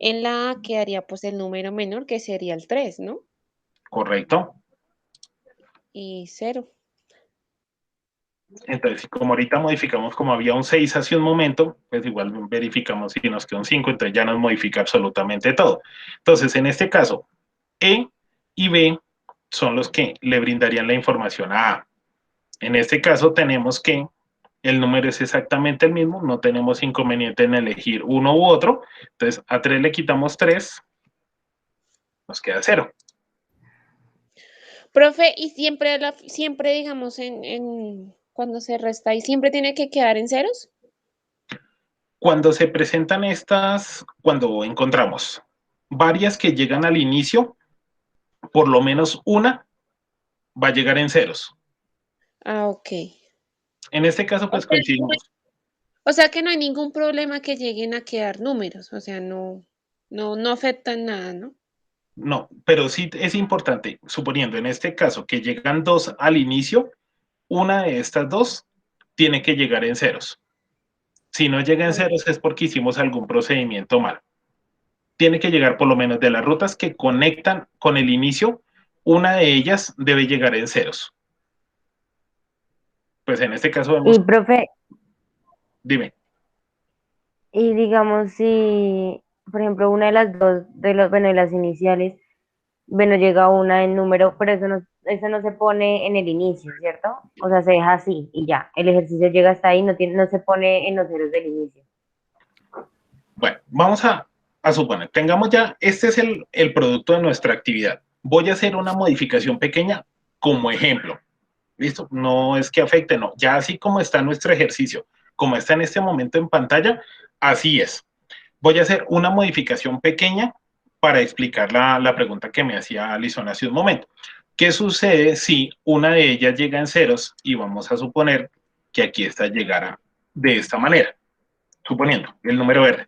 en la A quedaría pues el número menor, que sería el 3, ¿no? Correcto. Y 0. Entonces, como ahorita modificamos, como había un 6 hace un momento, pues igual verificamos si nos quedó un 5, entonces ya nos modifica absolutamente todo. Entonces, en este caso, E y B son los que le brindarían la información a A. En este caso, tenemos que el número es exactamente el mismo, no tenemos inconveniente en elegir uno u otro. Entonces, a 3 le quitamos 3, nos queda 0. Profe, y siempre, siempre digamos, cuando se resta, ¿y siempre tiene que quedar en ceros? Cuando se presentan estas, cuando encontramos varias que llegan al inicio, por lo menos una va a llegar en ceros. Ah, ok. En este caso, pues coincidimos. O sea que no hay ningún problema que lleguen a quedar números, o sea, no afectan nada, ¿no? No, pero sí es importante, suponiendo en este caso que llegan dos al inicio, una de estas dos tiene que llegar en ceros. Si no llega en ceros es porque hicimos algún procedimiento mal. Tiene que llegar por lo menos de las rutas que conectan con el inicio, una de ellas debe llegar en ceros. Pues en este caso vemos, Y profe, dime. y digamos si, por ejemplo, una de las dos, bueno, de las iniciales, bueno, llega una en número, pero eso no se pone en el inicio, ¿cierto? O sea, se deja así y ya. El ejercicio llega hasta ahí, no se pone en los ceros del inicio. Bueno, vamos a suponer, tengamos ya, este es el producto de nuestra actividad. Voy a hacer una modificación pequeña como ejemplo. ¿Listo? No es que afecte, no. Ya así como está nuestro ejercicio, como está en este momento en pantalla, así es. Voy a hacer una modificación pequeña para explicar la pregunta que me hacía Alison hace un momento. ¿Qué sucede si una de ellas llega en ceros y vamos a suponer que aquí esta llegara de esta manera? Suponiendo el número R.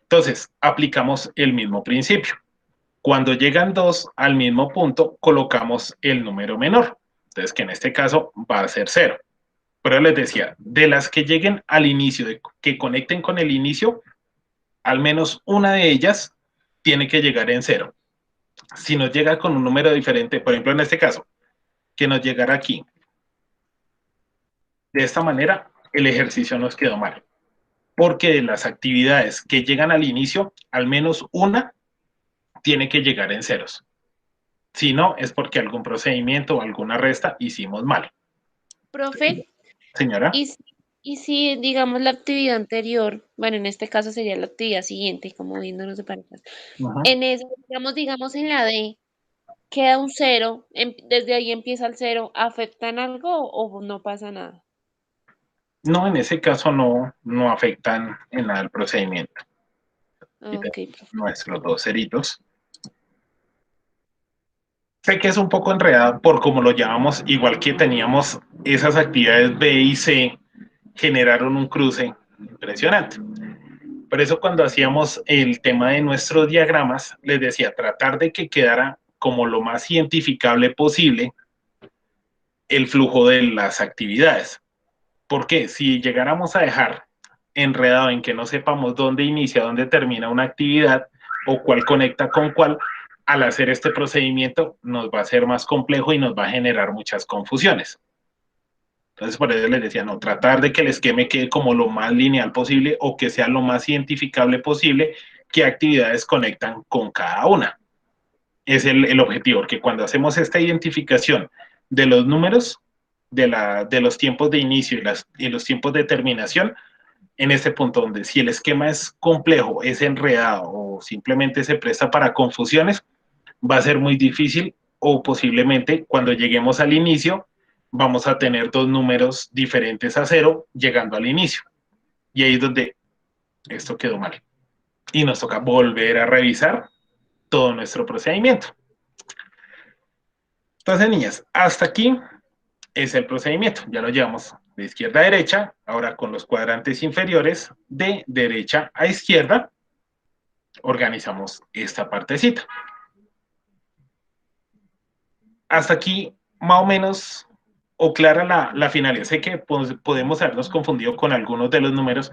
Entonces, aplicamos el mismo principio. Cuando llegan dos al mismo punto, colocamos el número menor. Entonces, que en este caso va a ser 0. Pero les decía, de las que lleguen al inicio, que conecten con el inicio, al menos una de ellas tiene que llegar en 0. Si nos llega con un número diferente, por ejemplo, en este caso, que nos llegara aquí, de esta manera, el ejercicio nos quedó mal. Porque de las actividades que llegan al inicio, al menos una tiene que llegar en ceros. Si no, es porque algún procedimiento o alguna resta hicimos mal. Profe, Señora. y si, digamos, la actividad anterior, bueno, en este caso sería la actividad siguiente, como viéndonos de parejas, en eso, digamos, en la D, queda un 0, desde ahí empieza el 0, ¿afectan algo o no pasa nada? No, en ese caso no afectan en nada el procedimiento. Ok, profe. Nuestros dos ceritos. Sé que es un poco enredado por como lo llamamos, igual que teníamos esas actividades B y C, generaron un cruce impresionante. Por eso cuando hacíamos el tema de nuestros diagramas, les decía, tratar de que quedara como lo más identificable posible el flujo de las actividades. Porque si llegáramos a dejar enredado en que no sepamos dónde inicia, dónde termina una actividad o cuál conecta con cuál, al hacer este procedimiento nos va a ser más complejo y nos va a generar muchas confusiones. Entonces, por eso les decía, no, tratar de que el esquema quede como lo más lineal posible o que sea lo más identificable posible qué actividades conectan con cada una. Es el objetivo, porque cuando hacemos esta identificación de los números, de los tiempos de inicio y los tiempos de terminación, en este punto donde si el esquema es complejo, es enredado o simplemente se presta para confusiones, va a ser muy difícil o posiblemente cuando lleguemos al inicio vamos a tener dos números diferentes a 0 llegando al inicio. Y ahí es donde esto quedó mal. y nos toca volver a revisar todo nuestro procedimiento. Entonces, niñas, hasta aquí es el procedimiento. Ya lo llevamos de izquierda a derecha, ahora con los cuadrantes inferiores de derecha a izquierda, organizamos esta partecita. Hasta aquí, más o menos, o clara la finalidad. Sé que podemos habernos confundido con algunos de los números,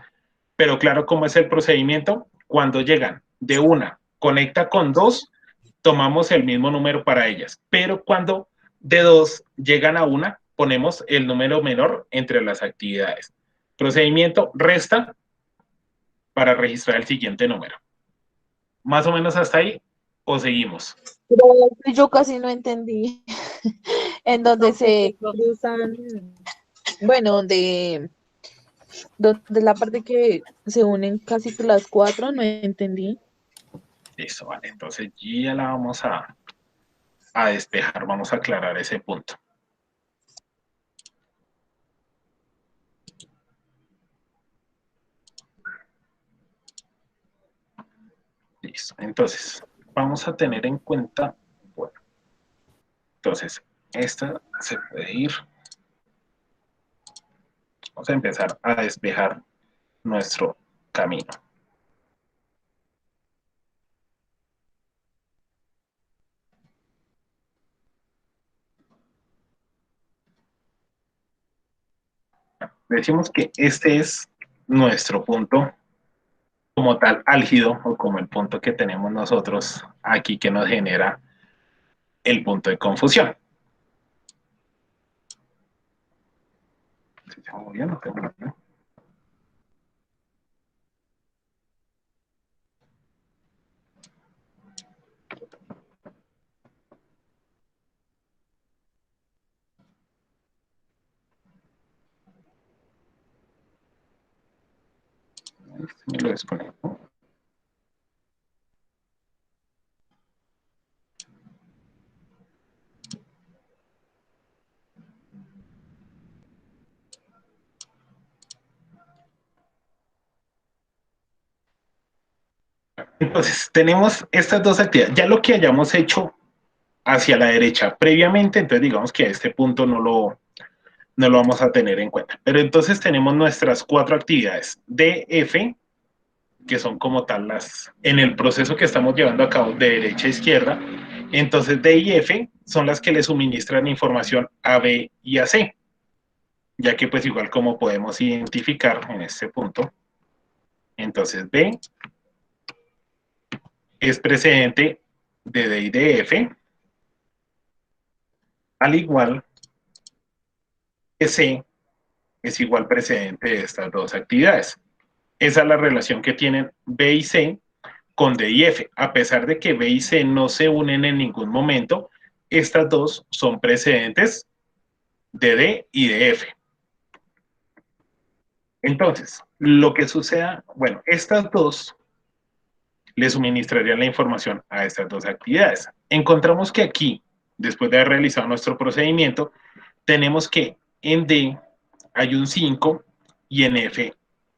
pero claro, ¿cómo es el procedimiento? Cuando llegan de una, conecta con dos, tomamos el mismo número para ellas, pero cuando de dos llegan a una, ponemos el número menor entre las actividades. Procedimiento resta para registrar el siguiente número. Más o menos hasta ahí, o seguimos. Pero yo casi no entendí en donde se cruzan, bueno, donde la parte que se unen casi que las cuatro, no entendí. Listo, vale. Entonces ya la vamos a despejar, vamos a aclarar ese punto. Listo. Entonces, vamos a tener en cuenta, bueno, entonces, esta se puede ir. Vamos a empezar a despejar nuestro camino. Decimos que este es nuestro punto como tal álgido o como el punto que tenemos nosotros aquí que nos genera el punto de confusión. ¿Sí se va moviendo? Me lo desconecto. Entonces, tenemos estas dos actividades. Ya lo que hayamos hecho hacia la derecha previamente, entonces digamos que a este punto no lo vamos a tener en cuenta. Pero entonces tenemos nuestras cuatro actividades D, F, que son como tal las, en el proceso que estamos llevando a cabo de derecha a izquierda. Entonces D y F son las que le suministran información a B y a C, ya que pues igual como podemos identificar en este punto, entonces B es precedente de D y de F, al igual que C es igual precedente de estas dos actividades. Esa es la relación que tienen B y C con D y F. A pesar de que B y C no se unen en ningún momento, estas dos son precedentes de D y de F. Entonces, lo que suceda, bueno, estas dos le suministrarían la información a estas dos actividades. Encontramos que aquí, después de haber realizado nuestro procedimiento, tenemos que en D hay un 5 y en F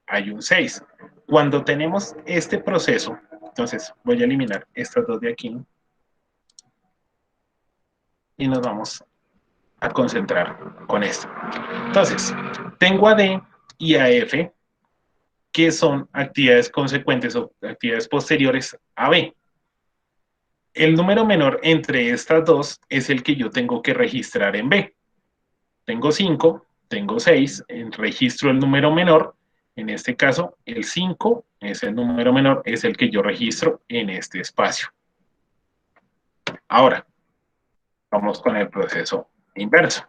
hay un 6. Cuando tenemos este proceso, entonces voy a eliminar estas dos de aquí y nos vamos a concentrar con esto. Entonces, tengo a D y a F, que son actividades consecuentes o actividades posteriores a B. El número menor entre estas dos es el que yo tengo que registrar en B. Tengo 5, tengo 6, registro el número menor. En este caso, el 5 es el número menor, es el que yo registro en este espacio. Ahora, vamos con el proceso inverso.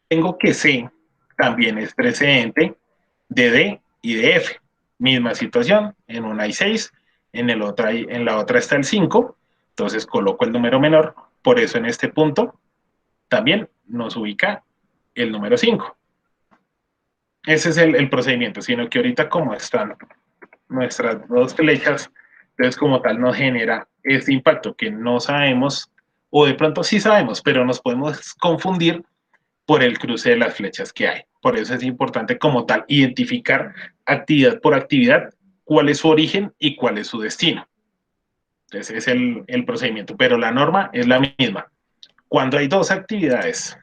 Tengo que C también es precedente de D y de F. Misma situación, en una hay 6, en la otra está el 5, entonces coloco el número menor, por eso en este punto también nos ubica el número 5. Ese es el procedimiento, sino que ahorita como están nuestras dos flechas, entonces como tal nos genera este impacto que no sabemos, o de pronto sí sabemos, pero nos podemos confundir por el cruce de las flechas que hay. Por eso es importante como tal identificar actividad por actividad cuál es su origen y cuál es su destino. Entonces es el procedimiento, pero la norma es la misma. Cuando hay dos actividades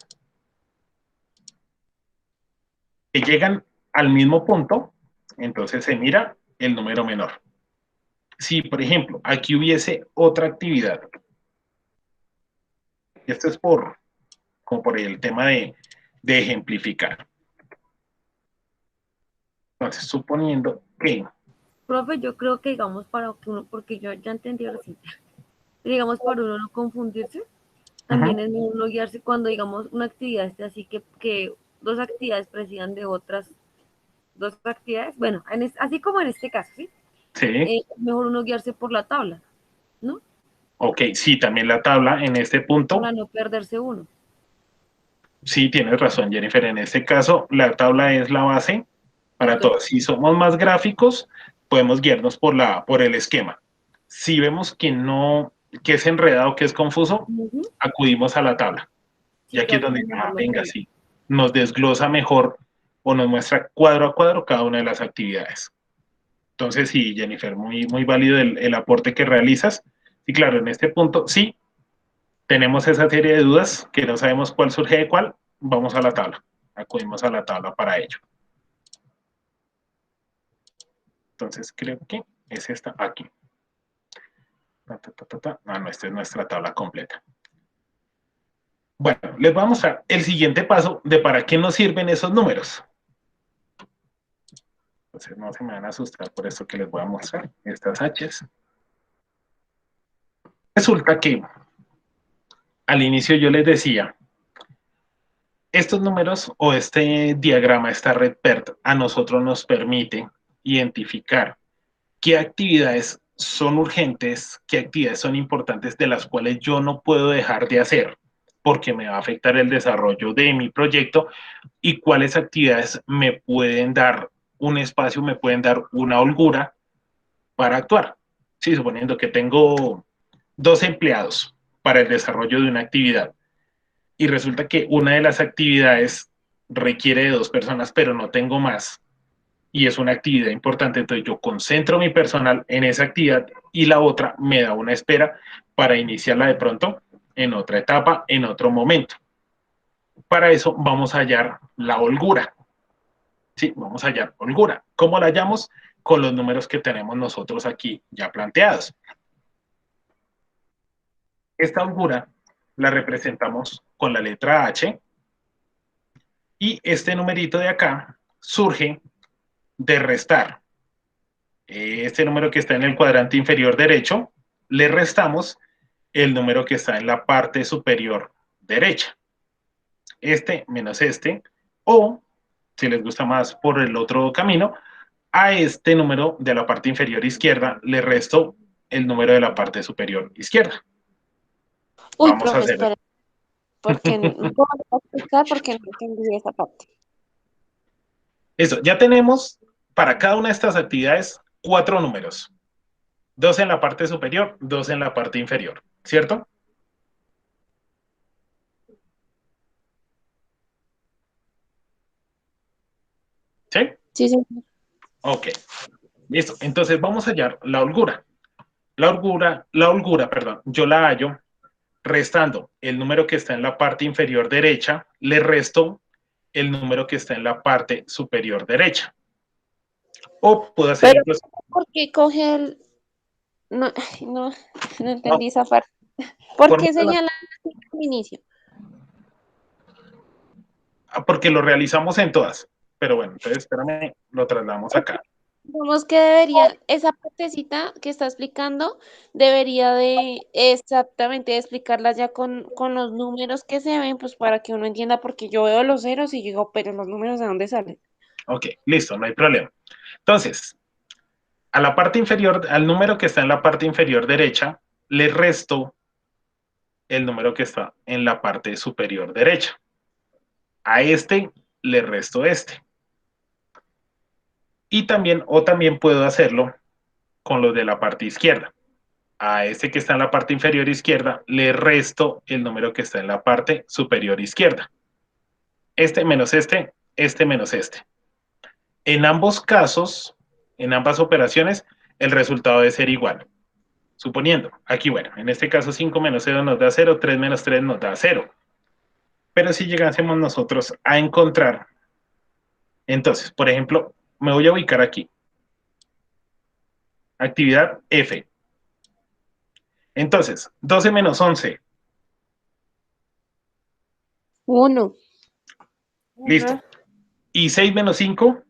que llegan al mismo punto, entonces se mira el número menor. Si, por ejemplo, aquí hubiese otra actividad, esto es como por el tema de ejemplificar. Entonces, suponiendo que... Profe, yo creo que, digamos, para que uno, porque yo ya entendí ahora sí, digamos, para uno no confundirse, también es mejor no guiarse cuando, digamos, una actividad esté así que dos actividades presidan de otras dos actividades. Bueno, así como en este caso, ¿sí? Sí. Mejor uno guiarse por la tabla, ¿no? Ok, sí, también la tabla en este punto. Para no perderse uno. Sí, tienes razón, Jennifer. En este caso, la tabla es la base para todos. Si somos más gráficos, podemos guiarnos por el esquema. Si vemos que no, que es enredado, que es confuso, acudimos a la tabla. Sí, Y aquí es donde, venga, sí, nos desglosa mejor o nos muestra cuadro a cuadro cada una de las actividades. Entonces, sí, Jennifer, muy, muy válido el aporte que realizas. Y claro, en este punto, sí, tenemos esa serie de dudas que no sabemos cuál surge de cuál, vamos a la tabla. Acudimos a la tabla para ello. Entonces, creo que es esta aquí. Ah, no, esta es nuestra tabla completa. Bueno, les voy a mostrar el siguiente paso de para qué nos sirven esos números. Entonces, no se me van a asustar por esto que les voy a mostrar, estas H's. Resulta que al inicio yo les decía, estos números o este diagrama, esta red PERT, a nosotros nos permite identificar qué actividades son urgentes, qué actividades son importantes de las cuales yo no puedo dejar de hacer porque me va a afectar el desarrollo de mi proyecto y cuáles actividades me pueden dar un espacio, me pueden dar una holgura para actuar. Sí, suponiendo que tengo 2 empleados para el desarrollo de una actividad y resulta que una de las actividades requiere de 2 personas, pero no tengo más y es una actividad importante, entonces yo concentro mi personal en esa actividad y la otra me da una espera para iniciarla de pronto en otra etapa, en otro momento. Para eso vamos a hallar la holgura. Sí, vamos a hallar holgura. ¿Cómo la hallamos? Con los números que tenemos nosotros aquí ya planteados. Esta holgura la representamos con la letra H y este numerito de acá surge de restar. Este número que está en el cuadrante inferior derecho, le restamos el número que está en la parte superior derecha. Este menos este, o si les gusta más por el otro camino, a este número de la parte inferior izquierda le resto el número de la parte superior izquierda. Uy, Vamos a profe, hacer. espera, porque ¿cómo te voy a explicar? Porque no entendí esa parte. Eso, ya tenemos para cada una de estas actividades 4 números. 2 en la parte superior, 2 en la parte inferior, ¿cierto? ¿Sí? Sí, sí. Ok, listo. Entonces vamos a hallar la holgura. La holgura, perdón, yo la hallo restando el número que está en la parte inferior derecha, le resto el número que está en la parte superior derecha. O puedo hacer Pero, incluso... ¿por qué coge el...? No, ay, no entendí esa parte. ¿Por qué señalar al inicio? Porque lo realizamos en todas. Pero bueno, entonces espérame, lo trasladamos acá. Digamos que debería, esa partecita que está explicando, debería de exactamente explicarla ya con los números que se ven, pues para que uno entienda, porque yo veo los ceros y digo, pero los números ¿de dónde salen? Ok, listo, no hay problema. Entonces, a la parte inferior, al número que está en la parte inferior derecha, le resto el número que está en la parte superior derecha. A este le resto este. Y también, o también puedo hacerlo con los de la parte izquierda. A este que está en la parte inferior izquierda le resto el número que está en la parte superior izquierda. Este menos este este menos este. En ambos casos, en ambas operaciones, el resultado debe ser igual. Suponiendo, aquí, bueno, en este caso 5 menos 0 nos da 0, 3 menos 3 nos da 0. Pero si llegásemos nosotros a encontrar, entonces, por ejemplo, me voy a ubicar aquí. Actividad F. Entonces, 12 menos 11. 1, Listo. Y 6 menos 5.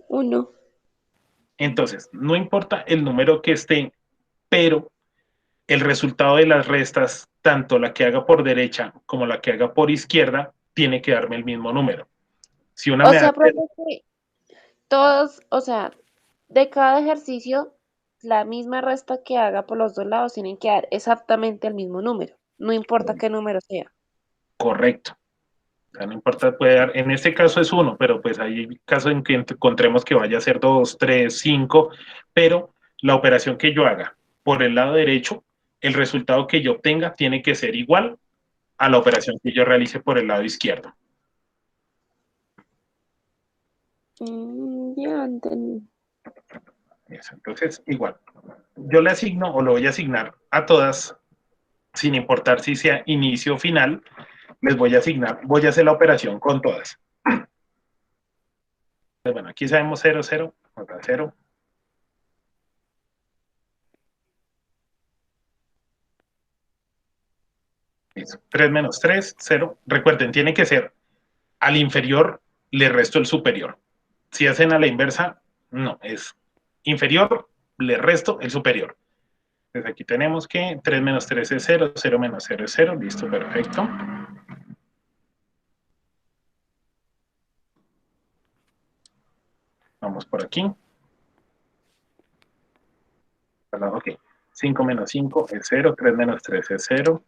1. Entonces, no importa el número que esté, pero el resultado de las restas, tanto la que haga por derecha como la que haga por izquierda, tiene que darme el mismo número. Si una O me da sea, profe, que todos, o sea, de cada ejercicio, la misma resta que haga por los dos lados tienen que dar exactamente el mismo número. No importa qué número sea. correcto. O sea, no importa, puede dar, en este caso es 1, pero pues hay casos en que encontremos que vaya a ser 2, 3, 5, pero la operación que yo haga por el lado derecho, el resultado que yo obtenga tiene que ser igual a la operación que yo realice por el lado izquierdo. Ya entendí. Eso, entonces, igual, yo le asigno o lo voy a asignar a todas, sin importar si sea inicio o final, les voy a asignar, voy a hacer la operación con todas. Pues bueno, aquí sabemos 0, 0, otra 0. Listo. 3 menos 3, 0. Recuerden, tiene que ser al inferior, le resto el superior. Si hacen a la inversa, no, es inferior, le resto el superior. Entonces aquí tenemos que 3 menos 3 es 0, 0 menos 0 es 0, listo, perfecto. Vamos por aquí. Ok, 5 menos 5 es 0, 3 menos 3 es 0.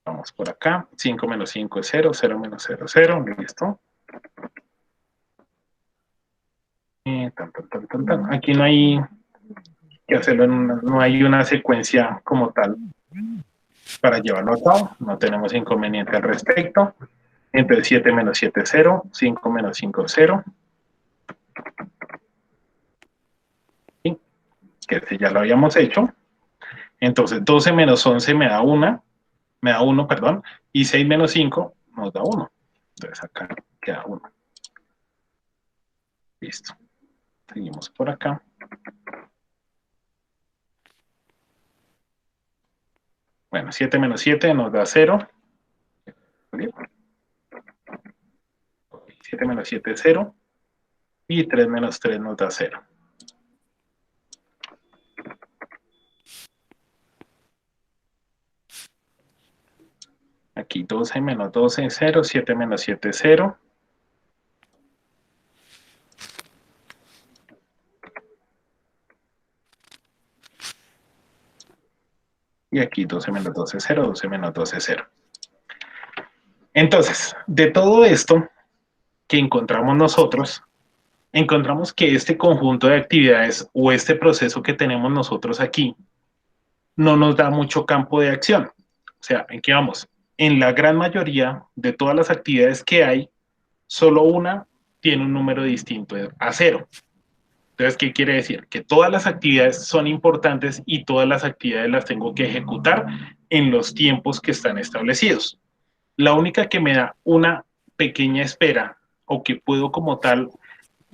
Vamos por acá, 5 menos 5 es 0, 0 menos 0 es 0, listo. Aquí no hay que hacerlo, no hay una secuencia como tal para llevarlo a cabo, no tenemos inconveniente al respecto. Entonces 7 menos 7 es 0, 5 menos 5 es 0. ¿Sí? Que este ya lo habíamos hecho. Entonces 12 menos 11 me da 1, perdón, y 6 menos 5 nos da 1. Entonces acá queda 1. Listo. Seguimos por acá. Bueno, 7 menos 7 nos da 0. 7 menos 7 es 0. Y 3 menos 3 nos da 0. Aquí 12 menos 12 es 0. 7 menos 7 es 0. Y aquí 12 menos 12 es 0. 12 menos 12 es 0. Entonces, de todo esto que encontramos nosotros, encontramos que este conjunto de actividades o este proceso que tenemos nosotros aquí no nos da mucho campo de acción. O sea, ¿en qué vamos? En la gran mayoría de todas las actividades que hay, solo una tiene un número distinto a 0. Entonces, ¿qué quiere decir? Que todas las actividades son importantes y todas las actividades las tengo que ejecutar en los tiempos que están establecidos. La única que me da una pequeña espera o que puedo como tal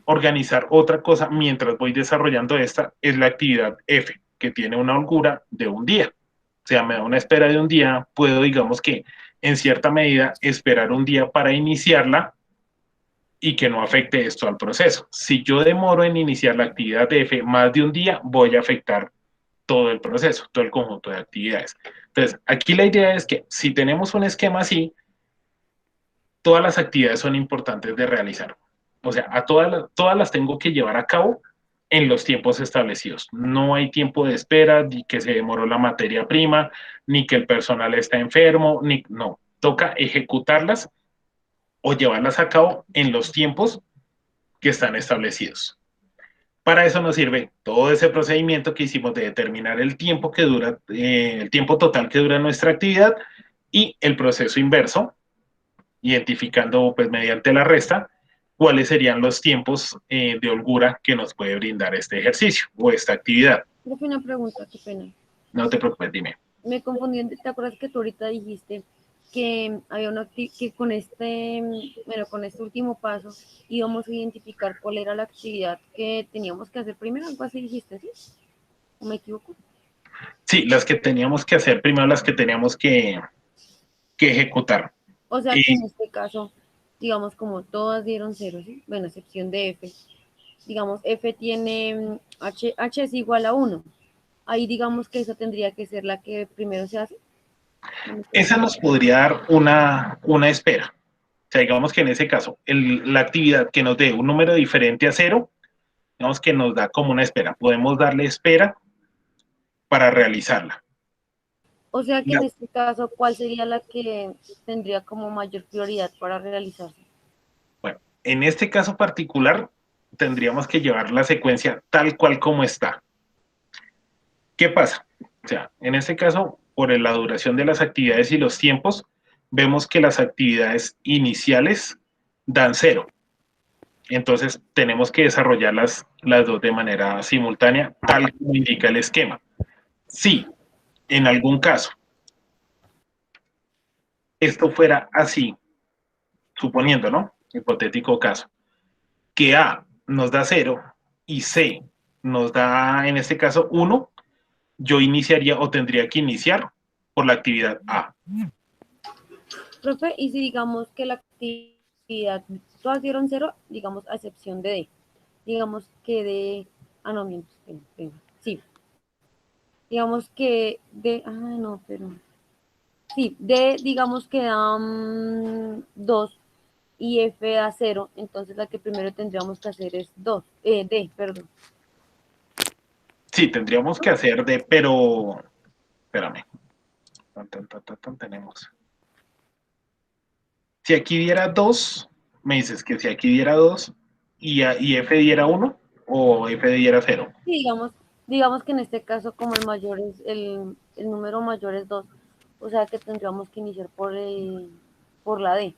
organizar otra cosa mientras voy desarrollando esta es la actividad F, que tiene una holgura de un día. O sea, me da una espera de un día, puedo, digamos que, en cierta medida, esperar un día para iniciarla y que no afecte esto al proceso. Si yo demoro en iniciar la actividad F más de un día, voy a afectar todo el proceso, todo el conjunto de actividades. Entonces, aquí la idea es que si tenemos un esquema así, todas las actividades son importantes de realizar. O sea, a todas las tengo que llevar a cabo en los tiempos establecidos. No hay tiempo de espera, ni que se demoró la materia prima, ni que el personal está enfermo, no. Toca ejecutarlas o llevarlas a cabo en los tiempos que están establecidos. Para eso nos sirve todo ese procedimiento que hicimos de determinar el tiempo que dura, el tiempo total que dura nuestra actividad Y el proceso inverso, identificando pues mediante la resta cuáles serían los tiempos de holgura que nos puede brindar este ejercicio o esta actividad. Profe, una pregunta, qué pena. No te preocupes, dime. Me confundí, ¿te acuerdas que tú ahorita dijiste que había que con con este último paso íbamos a identificar cuál era la actividad que teníamos que hacer primero? Algo así dijiste, ¿sí? ¿O me equivoco? Sí, las que teníamos que hacer primero, las que teníamos que ejecutar. O sea que en este caso, digamos, como todas dieron 0, ¿sí? Bueno, excepción de F. Digamos, F tiene H es igual a 1. Ahí digamos que esa tendría que ser la que primero se hace. Esa nos podría dar una espera. O sea, digamos que en ese caso, la actividad que nos dé un número diferente a 0, digamos que nos da como una espera. Podemos darle espera para realizarla. O sea que en este caso, ¿cuál sería la que tendría como mayor prioridad para realizarse? Bueno, en este caso particular, tendríamos que llevar la secuencia tal cual como está. ¿Qué pasa? O sea, en este caso, por la duración de las actividades y los tiempos, vemos que las actividades iniciales dan 0. Entonces, tenemos que desarrollar las dos de manera simultánea, tal como indica el esquema. Si, en algún caso, esto fuera así, suponiendo, ¿no? Hipotético caso, que A nos da 0 y C nos da, en este caso, 1, yo iniciaría o tendría que iniciar por la actividad A. Profe, y si digamos que la actividad todas dieron 0, digamos a excepción de D, digamos que D, no, miento, sí, digamos que D, no, pero, sí, D, digamos que dan 2 y F da 0, entonces la que primero tendríamos que hacer es D, perdón. Sí, tendríamos que hacer D, pero, espérame, tenemos. Si aquí diera 2, me dices que si aquí diera 2 y F diera 1 o F diera 0. Sí, digamos que en este caso como el número mayor es 2, o sea que tendríamos que iniciar por la D.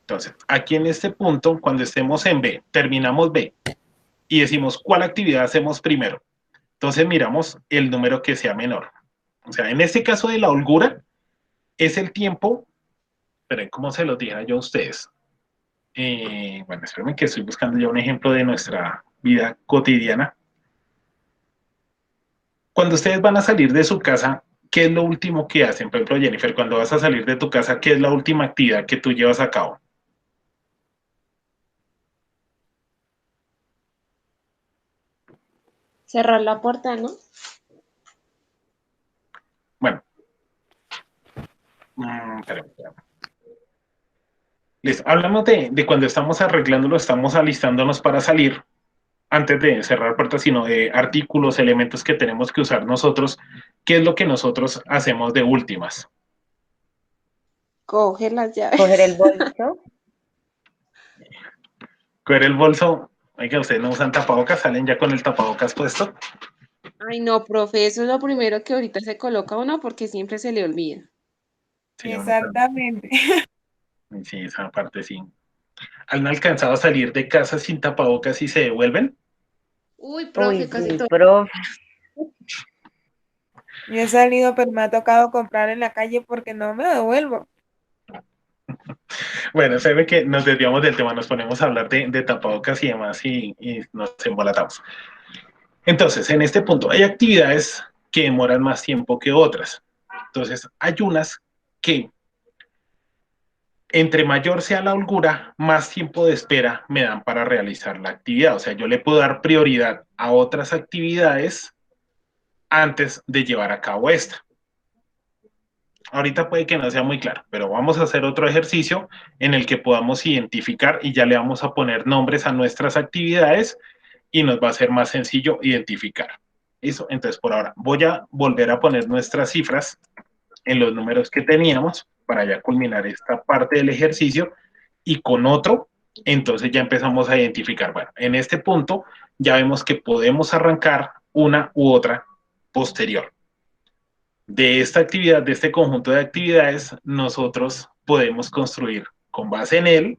Entonces, aquí en este punto, cuando estemos en B, terminamos B y decimos cuál actividad hacemos primero. Entonces miramos el número que sea menor. O sea, en este caso de la holgura, es el tiempo, esperen, ¿cómo se los dije yo a ustedes? Bueno, espérenme que estoy buscando ya un ejemplo de nuestra vida cotidiana. Cuando ustedes van a salir de su casa, ¿qué es lo último que hacen? Por ejemplo, Jennifer, cuando vas a salir de tu casa, ¿qué es la última actividad que tú llevas a cabo? Cerrar la puerta, ¿no? Bueno. Les hablamos de cuando estamos arreglándolo, estamos alistándonos para salir, antes de cerrar puertas, sino de artículos, elementos que tenemos que usar nosotros. ¿Qué es lo que nosotros hacemos de últimas? Coger las llaves. Coger el bolso. Coger el bolso. Oiga, ustedes no usan tapabocas, salen ya con el tapabocas puesto. Ay, no, profe, eso es lo primero que ahorita se coloca uno porque siempre se le olvida. Sí, Exactamente. Sí, esa parte sí. ¿Han alcanzado a salir de casa sin tapabocas y se devuelven? Uy, profe, Uy, casi sí, todo. profe. Yo he salido, pero me ha tocado comprar en la calle porque no me devuelvo. Bueno, se ve que nos desviamos del tema, nos ponemos a hablar de tapabocas y demás y nos embolatamos. Entonces, en este punto, hay actividades que demoran más tiempo que otras. Entonces, hay unas que, entre mayor sea la holgura, más tiempo de espera me dan para realizar la actividad. O sea, yo le puedo dar prioridad a otras actividades antes de llevar a cabo esta. Ahorita puede que no sea muy claro, pero vamos a hacer otro ejercicio en el que podamos identificar y ya le vamos a poner nombres a nuestras actividades y nos va a ser más sencillo identificar. ¿Listo? Entonces, por ahora, voy a volver a poner nuestras cifras en los números que teníamos para ya culminar esta parte del ejercicio y con otro, entonces ya empezamos a identificar, bueno, en este punto ya vemos que podemos arrancar una u otra posterior. De esta actividad, de este conjunto de actividades, nosotros podemos construir, con base en él,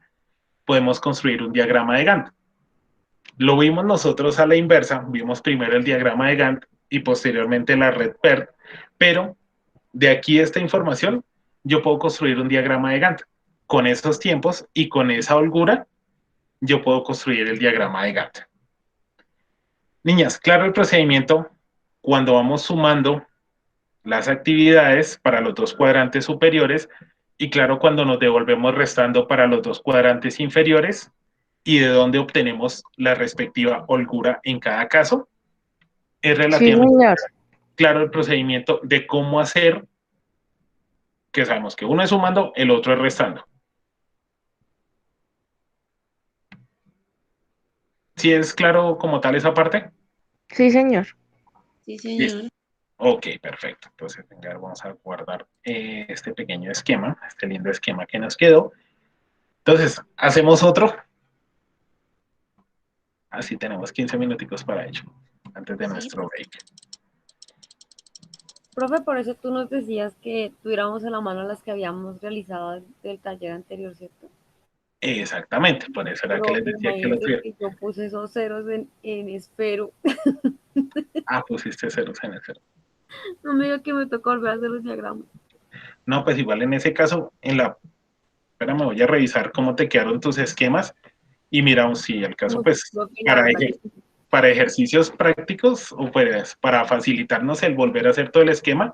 podemos construir un diagrama de Gantt. Lo vimos nosotros a la inversa, vimos primero el diagrama de Gantt y posteriormente la red PERT, pero de aquí esta información, yo puedo construir un diagrama de Gantt. Con esos tiempos y con esa holgura, yo puedo construir el diagrama de Gantt. Niñas, claro el procedimiento cuando vamos sumando las actividades para los dos cuadrantes superiores y claro cuando nos devolvemos restando para los dos cuadrantes inferiores y de dónde obtenemos la respectiva holgura en cada caso. Es Sí, relativamente señor. claro el procedimiento de cómo hacer, que sabemos que uno es sumando, el otro es restando. ¿Sí es claro como tal esa parte? Sí, señor. Sí, Listo. señor. Ok, perfecto. Entonces, venga, vamos a guardar este pequeño esquema, este lindo esquema que nos quedó. Entonces, hacemos otro. Así tenemos 15 minuticos para ello, antes de Sí. nuestro break. Profe, por eso tú nos decías que tuviéramos a la mano las que habíamos realizado del taller anterior, ¿cierto? Exactamente, por eso era que Pero les decía que lo imagínese tuviera. que yo puse esos ceros en espero. Ah, pusiste ceros en el cero. No me diga que me tocó volver a hacer los diagramas. No, pues igual en ese caso, espera, me voy a revisar cómo te quedaron tus esquemas y miramos si el caso, Como pues, creo que la para, verdad. para ejercicios prácticos o pues para facilitarnos el volver a hacer todo el esquema,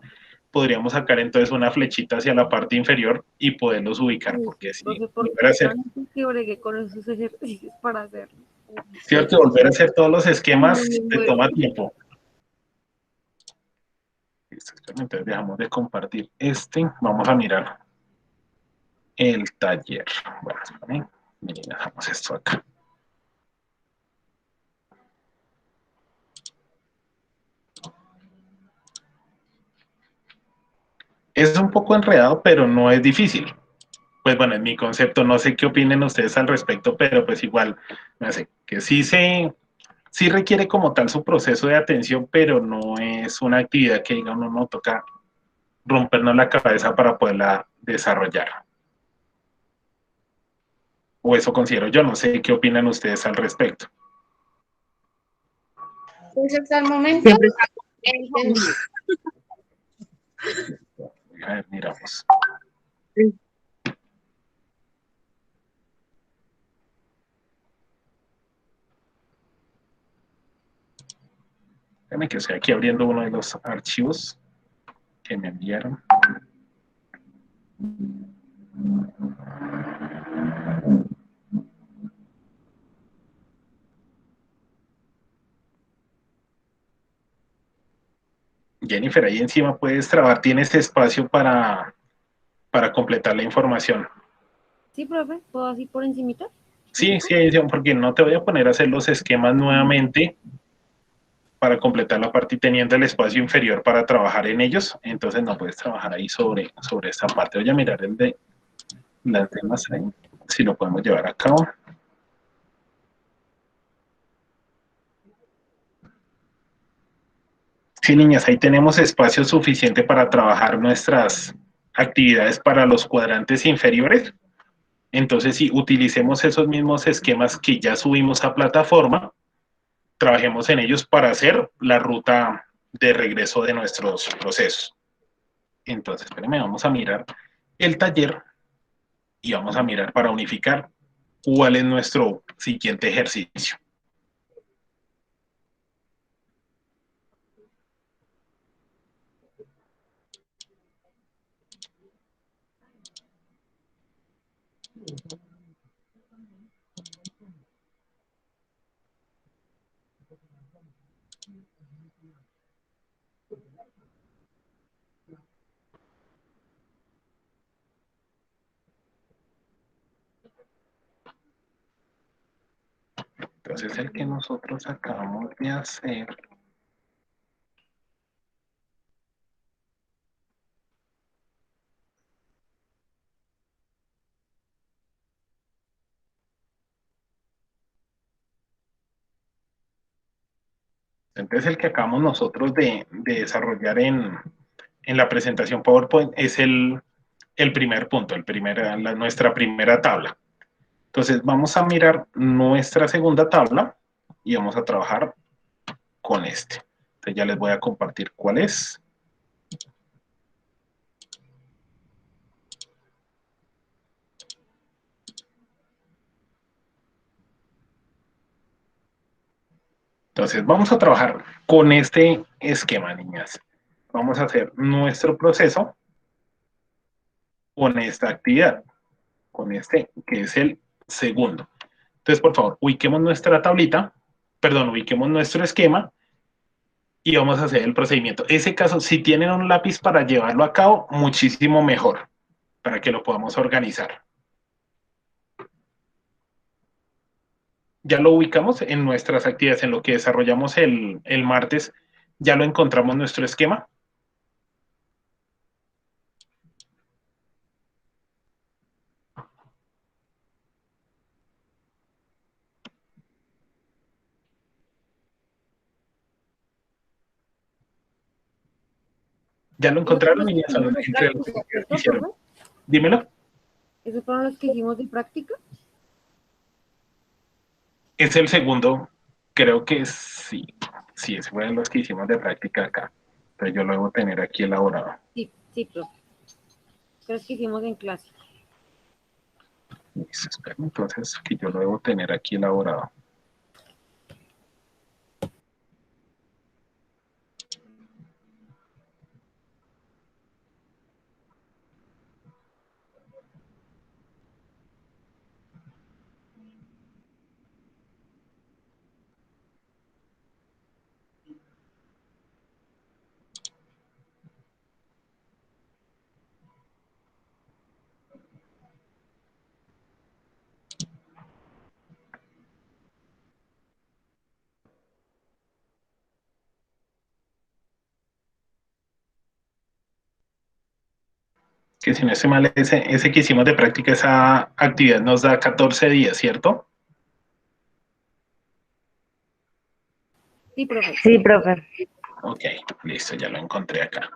podríamos sacar entonces una flechita hacia la parte inferior y poderlos ubicar, Uy, porque si profe, porque volver a hacer, tanto que bregué con esos ejercicios para hacerlo. cierto, volver a hacer todos los Ay, no esquemas me te muero. toma tiempo. Listo, entonces dejamos de compartir vamos a mirar el taller. Bueno, esperen, miren, dejamos esto acá. Es un poco enredado, pero no es difícil. Pues bueno, en mi concepto, no sé qué opinen ustedes al respecto, pero pues igual, me hace que sí requiere como tal su proceso de atención, pero no es una actividad que diga uno no toca rompernos la cabeza para poderla desarrollar. O eso considero yo, no sé qué opinan ustedes al respecto. Pues hasta el momento Siempre está. he entendido. A ver, miramos. Déjame que estoy aquí abriendo uno de los archivos que me enviaron. Jennifer, ahí encima puedes trabar, tienes espacio para completar la información. Sí, profe, ¿puedo así por encimita? Sí, sí, porque no te voy a poner a hacer los esquemas nuevamente para completar la parte y teniendo el espacio inferior para trabajar en ellos, entonces no puedes trabajar ahí sobre esta parte. Voy a mirar el de las demás ahí, si lo podemos llevar a cabo. Sí, niñas, ahí tenemos espacio suficiente para trabajar nuestras actividades para los cuadrantes inferiores. Entonces, si utilicemos esos mismos esquemas que ya subimos a plataforma, trabajemos en ellos para hacer la ruta de regreso de nuestros procesos. Entonces, espérenme, vamos a mirar el taller y vamos a mirar para unificar cuál es nuestro siguiente ejercicio. Entonces, el que nosotros acabamos de hacer. Entonces, el que acabamos nosotros de desarrollar en la presentación PowerPoint es el primer punto, nuestra primera tabla. Entonces vamos a mirar nuestra segunda tabla y vamos a trabajar con este. Entonces ya les voy a compartir cuál es. Entonces vamos a trabajar con este esquema, niñas. Vamos a hacer nuestro proceso con esta actividad, con este que es el segundo. Entonces, por favor, ubiquemos nuestra tablita, perdón, ubiquemos nuestro esquema y vamos a hacer el procedimiento. En ese caso, si tienen un lápiz para llevarlo a cabo, muchísimo mejor, para que lo podamos organizar. Ya lo ubicamos en nuestras actividades, en lo que desarrollamos el martes, ya lo encontramos nuestro esquema. ¿Ya lo encontraron, niñas? Entre los que hicieron. Dímelo. ¿Esos fueron los que hicimos de práctica? Es el segundo, creo que sí. Sí, ese fue los que hicimos de práctica acá. Entonces yo lo debo tener aquí elaborado. Sí, sí, profe. Creo que hicimos en clase. Listo, espera, entonces que yo lo debo tener aquí elaborado. Que si no estoy mal, ese que hicimos de práctica, esa actividad nos da 14 días, ¿cierto? Sí, profe. Sí, profe. Ok, listo, ya lo encontré acá.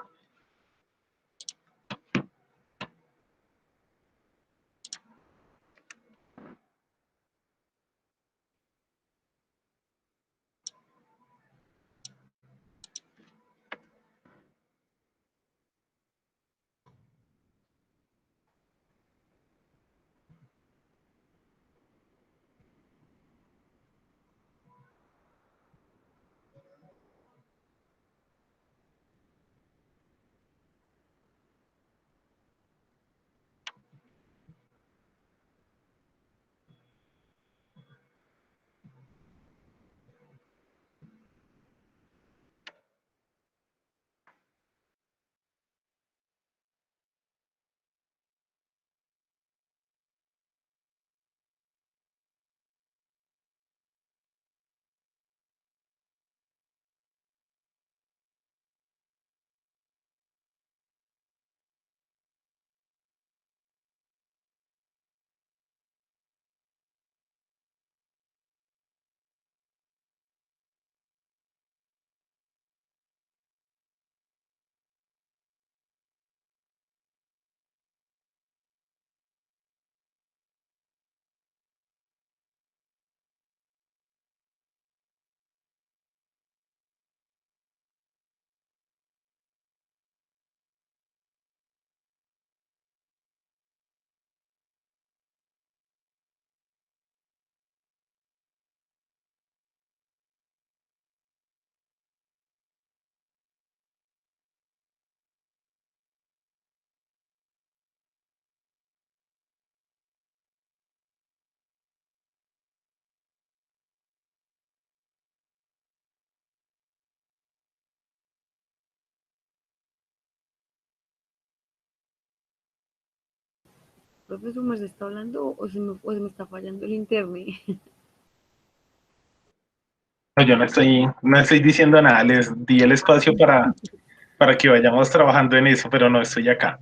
¿Profesor me está hablando o se me está fallando el internet? No, yo no estoy diciendo nada, les di el espacio para que vayamos trabajando en eso, pero no estoy acá.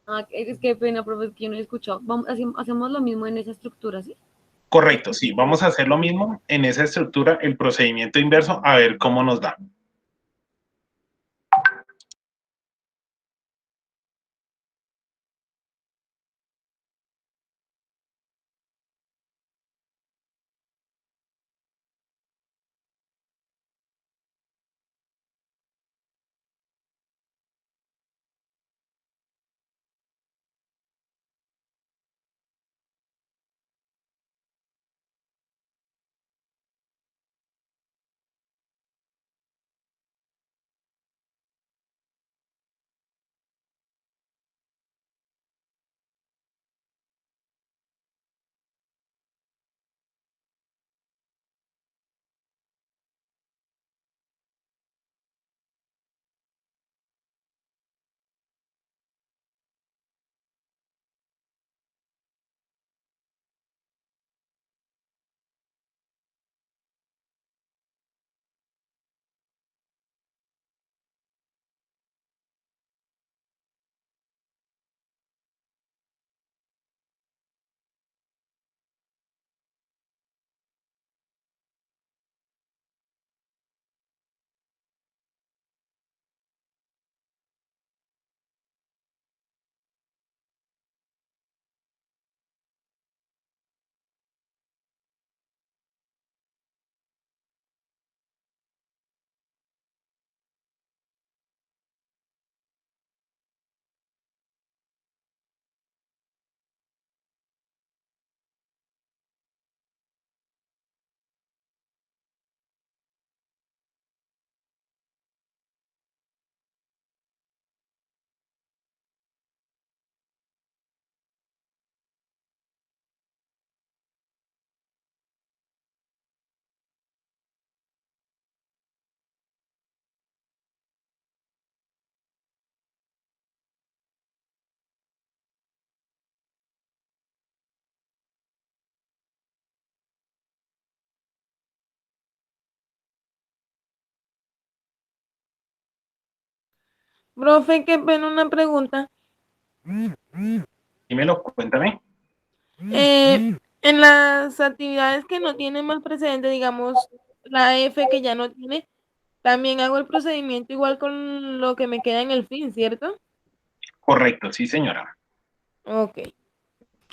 Ah, es que pena, profe, que yo no he escuchado. Vamos, hacemos lo mismo en esa estructura, ¿sí? Correcto, sí, vamos a hacer lo mismo en esa estructura, el procedimiento inverso, a ver cómo nos da. Profe, qué pena una pregunta. Dímelo, cuéntame. En las actividades que no tienen más precedente, digamos, la F que ya no tiene, también hago el procedimiento igual con lo que me queda en el fin, ¿cierto? Correcto, sí, señora. Ok.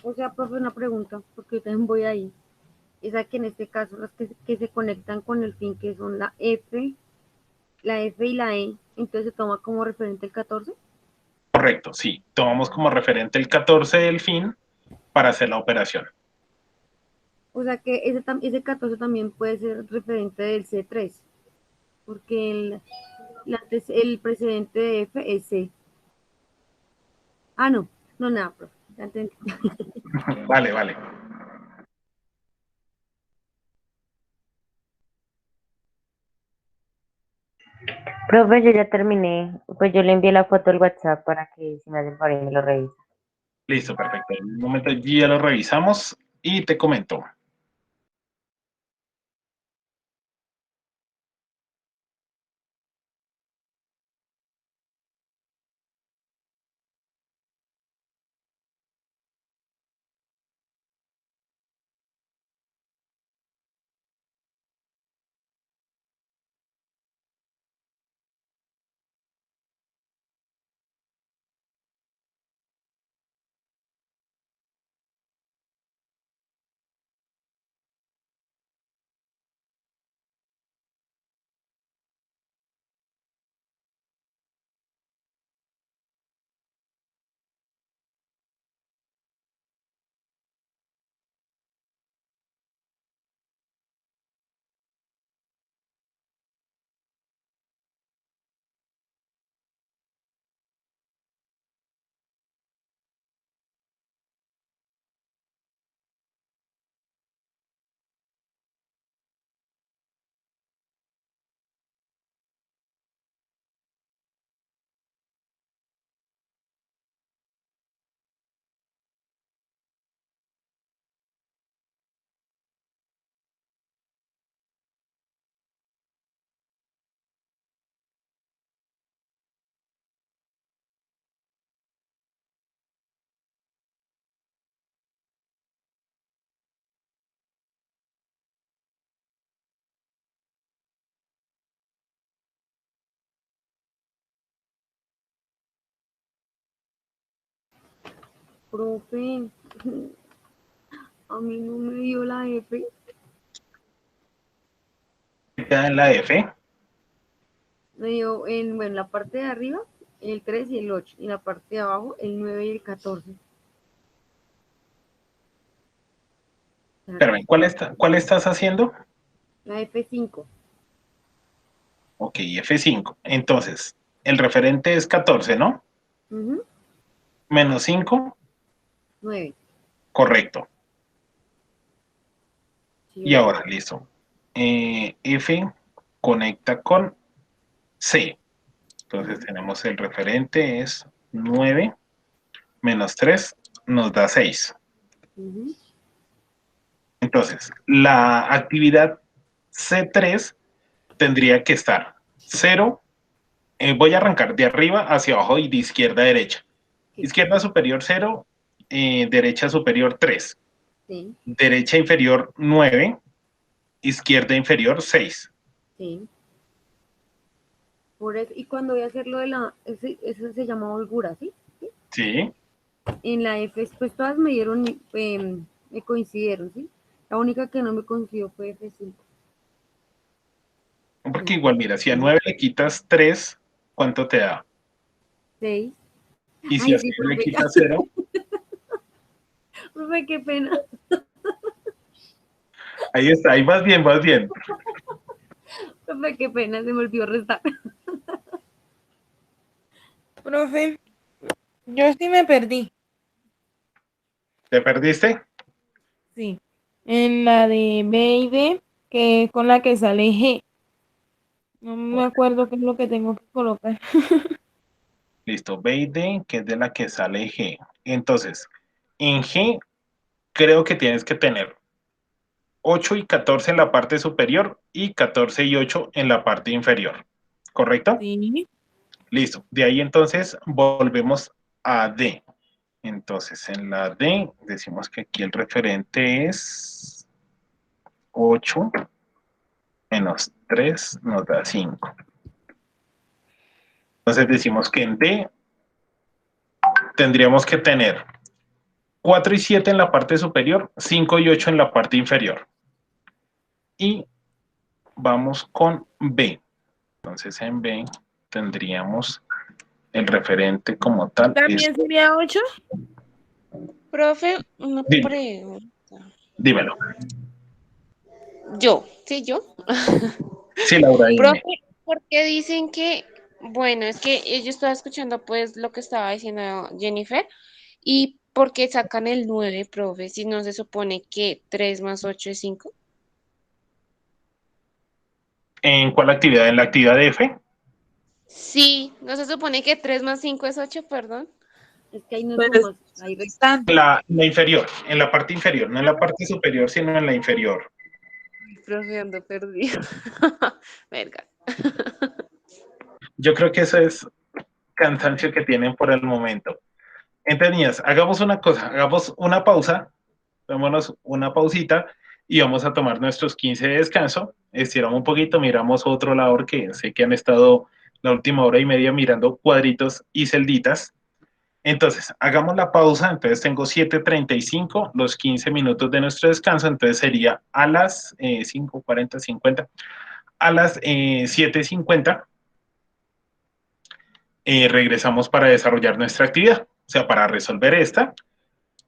O sea, profe, una pregunta, porque yo también voy ahí. Esa que en este caso las que se conectan con el fin, que son la F y la E, entonces se toma como referente el 14. Correcto, sí. Tomamos como referente el 14 del fin para hacer la operación. O sea que ese 14 también puede ser referente del C3, porque el precedente de F es C. Ah, no, no, nada, profe. Ya entendí. Vale, vale. Profe, yo ya terminé. Pues yo le envié la foto al WhatsApp para que si me hacen favor y me lo revise. Listo, perfecto. En un momento ya lo revisamos y te comento. Profe, a mí no me dio la F. Queda en la F. Me dio bueno, la parte de arriba el 3 y el 8, y la parte de abajo el 9 y el 14. Espérame, ¿cuál estás haciendo? La F5. Ok, F5. Entonces, el referente es 14, ¿no? Ujú, Menos 5, 9. correcto. Sí, Y ¿verdad? ahora, listo. F conecta con C. Entonces tenemos el referente es 9 menos 3 nos da 6. Ujú. Entonces, la actividad C3 tendría que estar 0. Voy a arrancar de arriba hacia abajo y de izquierda a derecha. Sí, Izquierda superior 0, derecha superior 3, sí, derecha inferior 9, izquierda inferior 6. sí. Por eso, y cuando voy a hacer lo de ese se llama holgura, ¿sí? ¿Sí? En la F, pues todas me dieron, me coincidieron, ¿sí? La única que no me coincidió fue F5. Porque igual, mira, si a 9 le quitas 3, ¿cuánto te da? 6. Y si a Ay, 6 sí, le profe, ya. quitas 0, Profe, qué pena. ahí está, ahí vas bien, vas bien. Profe, qué pena, se me olvidó restar. Profe, yo sí me perdí. ¿Te perdiste? Sí. En la de B y D, que es con la que sale G. No me acuerdo qué es lo que tengo que colocar. Listo, B y D, que es de la que sale G. Entonces, en G creo que tienes que tener 8 y 14 en la parte superior y 14 y 8 en la parte inferior. ¿Correcto? Sí. Listo. De ahí entonces volvemos a D. Entonces en la D decimos que aquí el referente es 8 menos 3 nos da 5. Entonces decimos que en D tendríamos que tener 4 y 7 en la parte superior, 5 y 8 en la parte inferior. Y vamos con B. Entonces en B tendríamos el referente como tal. ¿También sería 8? Profe, una Dime. pregunta. Dímelo. Yo. Sí, Laura, dime. Profe, ¿por qué dicen que, bueno, es que yo estaba escuchando pues lo que estaba diciendo Jennifer, y por qué sacan el 9, profe, si no se supone que 3 más 8 es 5? ¿En cuál actividad? ¿En la actividad de F? Sí, no se supone que 3 más 5 es 8, perdón. Es que ahí no Pero sumas, ahí están. La inferior, en la parte inferior, no en la parte superior, sino en la inferior. Profe, ando perdido. Verga. Yo creo que eso es cansancio que tienen por el momento. Entonces, niñas, hagamos una cosa, hagamos una pausa, tomémonos una pausita y vamos a tomar nuestros 15 de descanso, estiramos un poquito, miramos otro lado porque sé que han estado la última hora y media mirando cuadritos y celditas. Entonces, hagamos la pausa, entonces tengo 7:35, los 15 minutos de nuestro descanso, entonces sería a las 5:40, 50, a las 7:50 regresamos para desarrollar nuestra actividad, o sea, para resolver esta,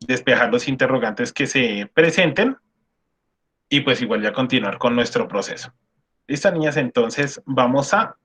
despejar los interrogantes que se presenten y pues igual ya continuar con nuestro proceso. ¿Listo, niñas? Entonces vamos a